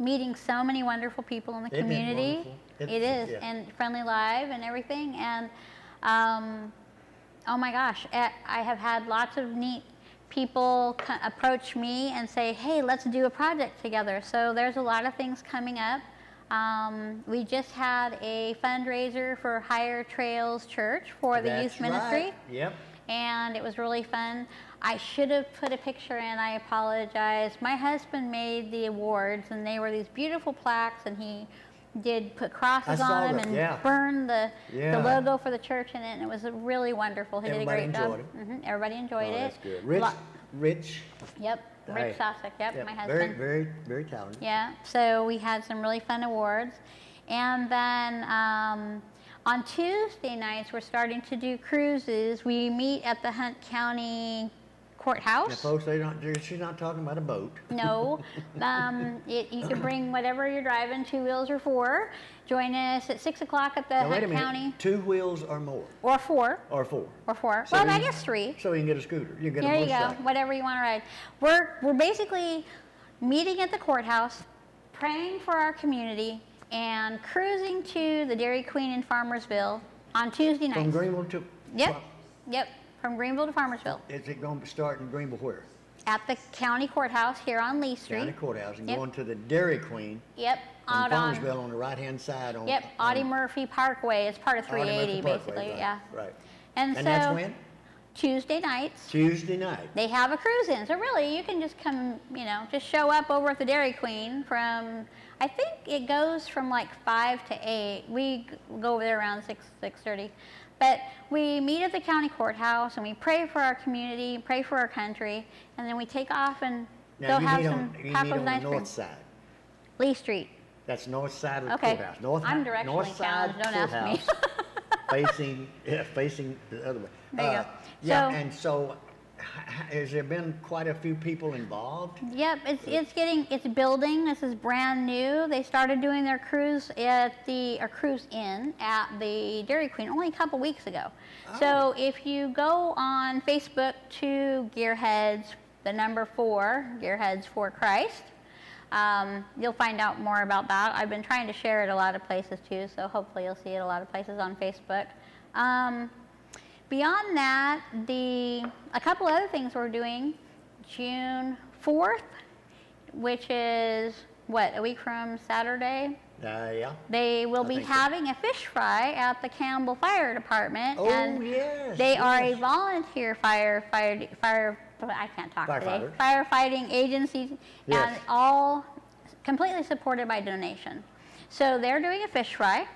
Speaker 15: Meeting so many wonderful people in the community. It is, and Friendly Live and everything. And oh my gosh, I have had lots of neat people approach me and say, hey, let's do a project together. So there's a lot of things coming up. We just had a fundraiser for Higher Trails Church for the youth ministry.
Speaker 1: Right. Yep.
Speaker 15: And it was really fun. I should have put a picture in, I apologize. My husband made the awards, and they were these beautiful plaques, and he did put crosses on them and burn the logo for the church in it, and it was really wonderful. He did a great job. Everybody enjoyed it.
Speaker 1: That's good. Rich.
Speaker 15: Yep. Rich Sosek, my husband.
Speaker 1: Very, very talented.
Speaker 15: Yeah, so we had some really fun awards. And then on Tuesday nights, we're starting to do cruises. We meet at the Hunt County Courthouse.
Speaker 1: Now, folks, she's not talking about a boat.
Speaker 15: No. You can bring whatever you're driving, 2 wheels or 4. Join us at 6 o'clock at the Hunt County.
Speaker 1: 2 wheels or more.
Speaker 15: Or 4.
Speaker 1: Or 4.
Speaker 15: Or 4.
Speaker 1: So
Speaker 15: well, I guess 3.
Speaker 1: So you can get a scooter. You can get a
Speaker 15: motorcycle.
Speaker 1: motorcycle.
Speaker 15: There you go. Whatever you want to ride. We're basically meeting at the courthouse, praying for our community, and cruising to the Dairy Queen in Farmersville on Tuesday nights.
Speaker 1: From Greenville to...
Speaker 15: Yep. From Greenville to Farmersville.
Speaker 1: Is it going to start in Greenville where?
Speaker 15: At the county courthouse here on Lee Street.
Speaker 1: County courthouse, and going to the Dairy Queen.
Speaker 15: Yep.
Speaker 1: Out on Farmersville on the right-hand side.
Speaker 15: Audi Murphy Parkway. It's part of 380, basically.
Speaker 1: Right.
Speaker 15: And so
Speaker 1: that's when?
Speaker 15: Tuesday nights.
Speaker 1: Tuesday night.
Speaker 15: They have a cruise in. So really, you can just come, just show up over at the Dairy Queen from, I think it goes from like 5 to 8. We go over there around 6:30. But we meet at the county courthouse, and we pray for our community, pray for our country, and then we take off and go have some tacos and ice cream.
Speaker 1: You meet on the north side.
Speaker 15: Lee Street.
Speaker 1: That's north side of the courthouse.
Speaker 15: I'm directionally challenged, don't ask me.
Speaker 1: facing the other way.
Speaker 15: There you go.
Speaker 1: Yeah, and so has there been quite a few people involved?
Speaker 15: Yep, it's building. This is brand new. They started doing their cruise cruise in at the Dairy Queen only a couple weeks ago. Oh. So if you go on Facebook to Gearheads, the number 4, Gearheads for Christ, You'll find out more about that. I've been trying to share it a lot of places too, so hopefully you'll see it a lot of places on Facebook. Beyond that, a couple other things we're doing. June 4th, which is, what, a week from Saturday?
Speaker 1: Yeah.
Speaker 15: They will be having a fish fry at the Campbell Fire Department.
Speaker 1: Oh,
Speaker 15: and
Speaker 1: yes.
Speaker 15: They are a volunteer firefighting agency,
Speaker 1: Yes.
Speaker 15: and all completely supported by donation. So they're doing a fish fry,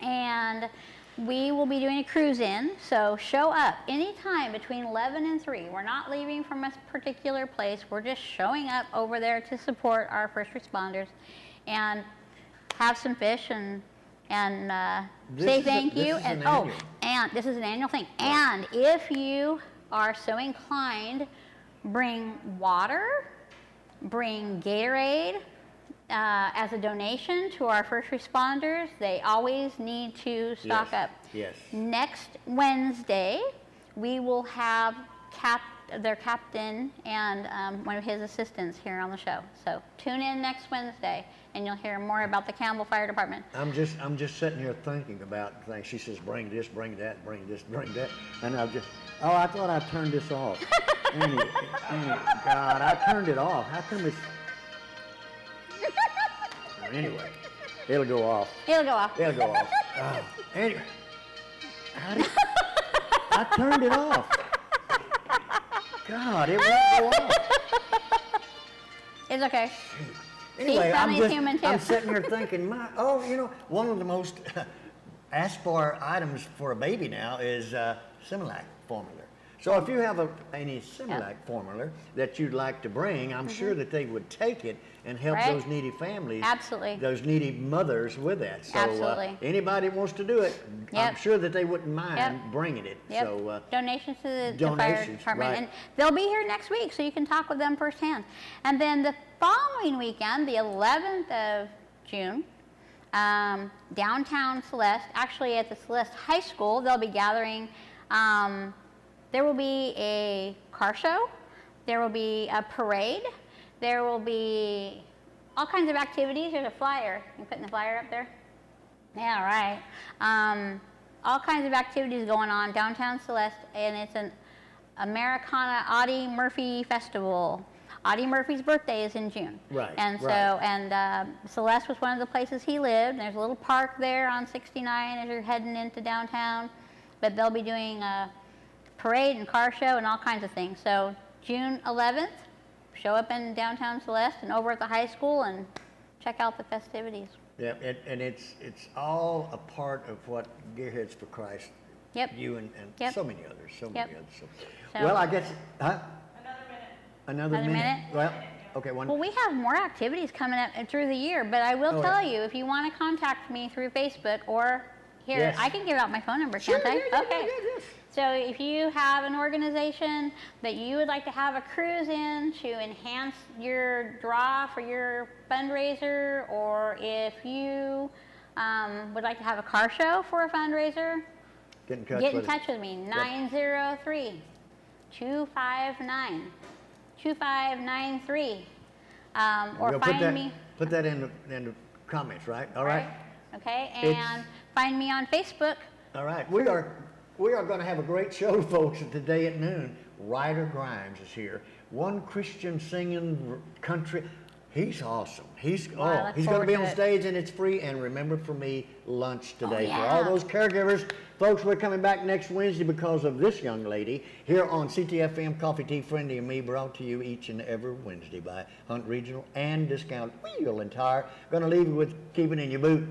Speaker 15: and we will be doing a cruise in. So show up anytime between 11 and 3. We're not leaving from a particular place. We're just showing up over there to support our first responders and have some fish and say thank you. And this is an annual thing. Right. And if you are so inclined, bring water, bring Gatorade as a donation to our first responders. They always need to stock up.
Speaker 1: Yes.
Speaker 15: Next Wednesday, we will have their captain and one of his assistants here on the show. So tune in next Wednesday, and you'll hear more about the Campbell Fire Department.
Speaker 1: I'm just sitting here thinking about things. She says, bring this, bring that, bring this, bring that. And I thought I turned this off. anyway, God, I turned it off. How come it's... Anyway, it'll go off.
Speaker 15: It'll go off.
Speaker 1: It'll go off. Anyway, I turned it off. God, it won't go off.
Speaker 15: It's okay.
Speaker 1: Anyway, I'm sitting here thinking, one of the most asked for items for a baby now is Similac formula. So if you have any Similac formula that you'd like to bring, I'm sure that they would take it and help those needy families.
Speaker 15: Absolutely.
Speaker 1: Those needy mothers with that. So
Speaker 15: Absolutely.
Speaker 1: Anybody who wants to do it, I'm sure that they wouldn't mind bringing it.
Speaker 15: Yep.
Speaker 1: So
Speaker 15: donations to the fire department.
Speaker 1: Right.
Speaker 15: And they'll be here next week, so you can talk with them firsthand. And then the following weekend, the 11th of June, downtown Celeste, actually at the Celeste High School, they'll be gathering. There will be a car show. There will be a parade. There will be all kinds of activities. There's a flyer. You putting the flyer up there? Yeah, right. All kinds of activities going on downtown Celeste, and it's an Americana Audi Murphy Festival. Audi Murphy's birthday is in June.
Speaker 1: Right.
Speaker 15: And so, Celeste was one of the places he lived. There's a little park there on 69 as you're heading into downtown. But they'll be doing a parade and car show and all kinds of things. So June 11th, show up in downtown Celeste and over at the high school and check out the festivities.
Speaker 1: Yeah, and it's all a part of what Gearheads for Christ, you and so many others, so many others. So, well, I guess, Another minute? Well, okay,
Speaker 15: Well, we have more activities coming up through the year, but I will tell you, if you want to contact me through Facebook or here, I can give out my phone number, can't I? Okay. So if you have an organization that you would like to have a cruise in to enhance your draw for your fundraiser, or if you would like to have a car show for a fundraiser, get in touch with me. 903-259-2593. Or find me.
Speaker 1: Put that in the comments, right? All right.
Speaker 15: Okay, and find me on Facebook.
Speaker 1: All right. We are going to have a great show, folks, today at noon. Ryder Grimes is here. One Christian singing country. He's awesome. He's going to be on stage, and it's free. And remember, for me, lunch today for all those caregivers. Folks, we're coming back next Wednesday because of this young lady here on Ctfm, Coffee Tea Friendly and Me, brought to you each and every Wednesday by Hunt Regional and Discount Wheel and Tire. Going to leave you with Keep It In Your Boot.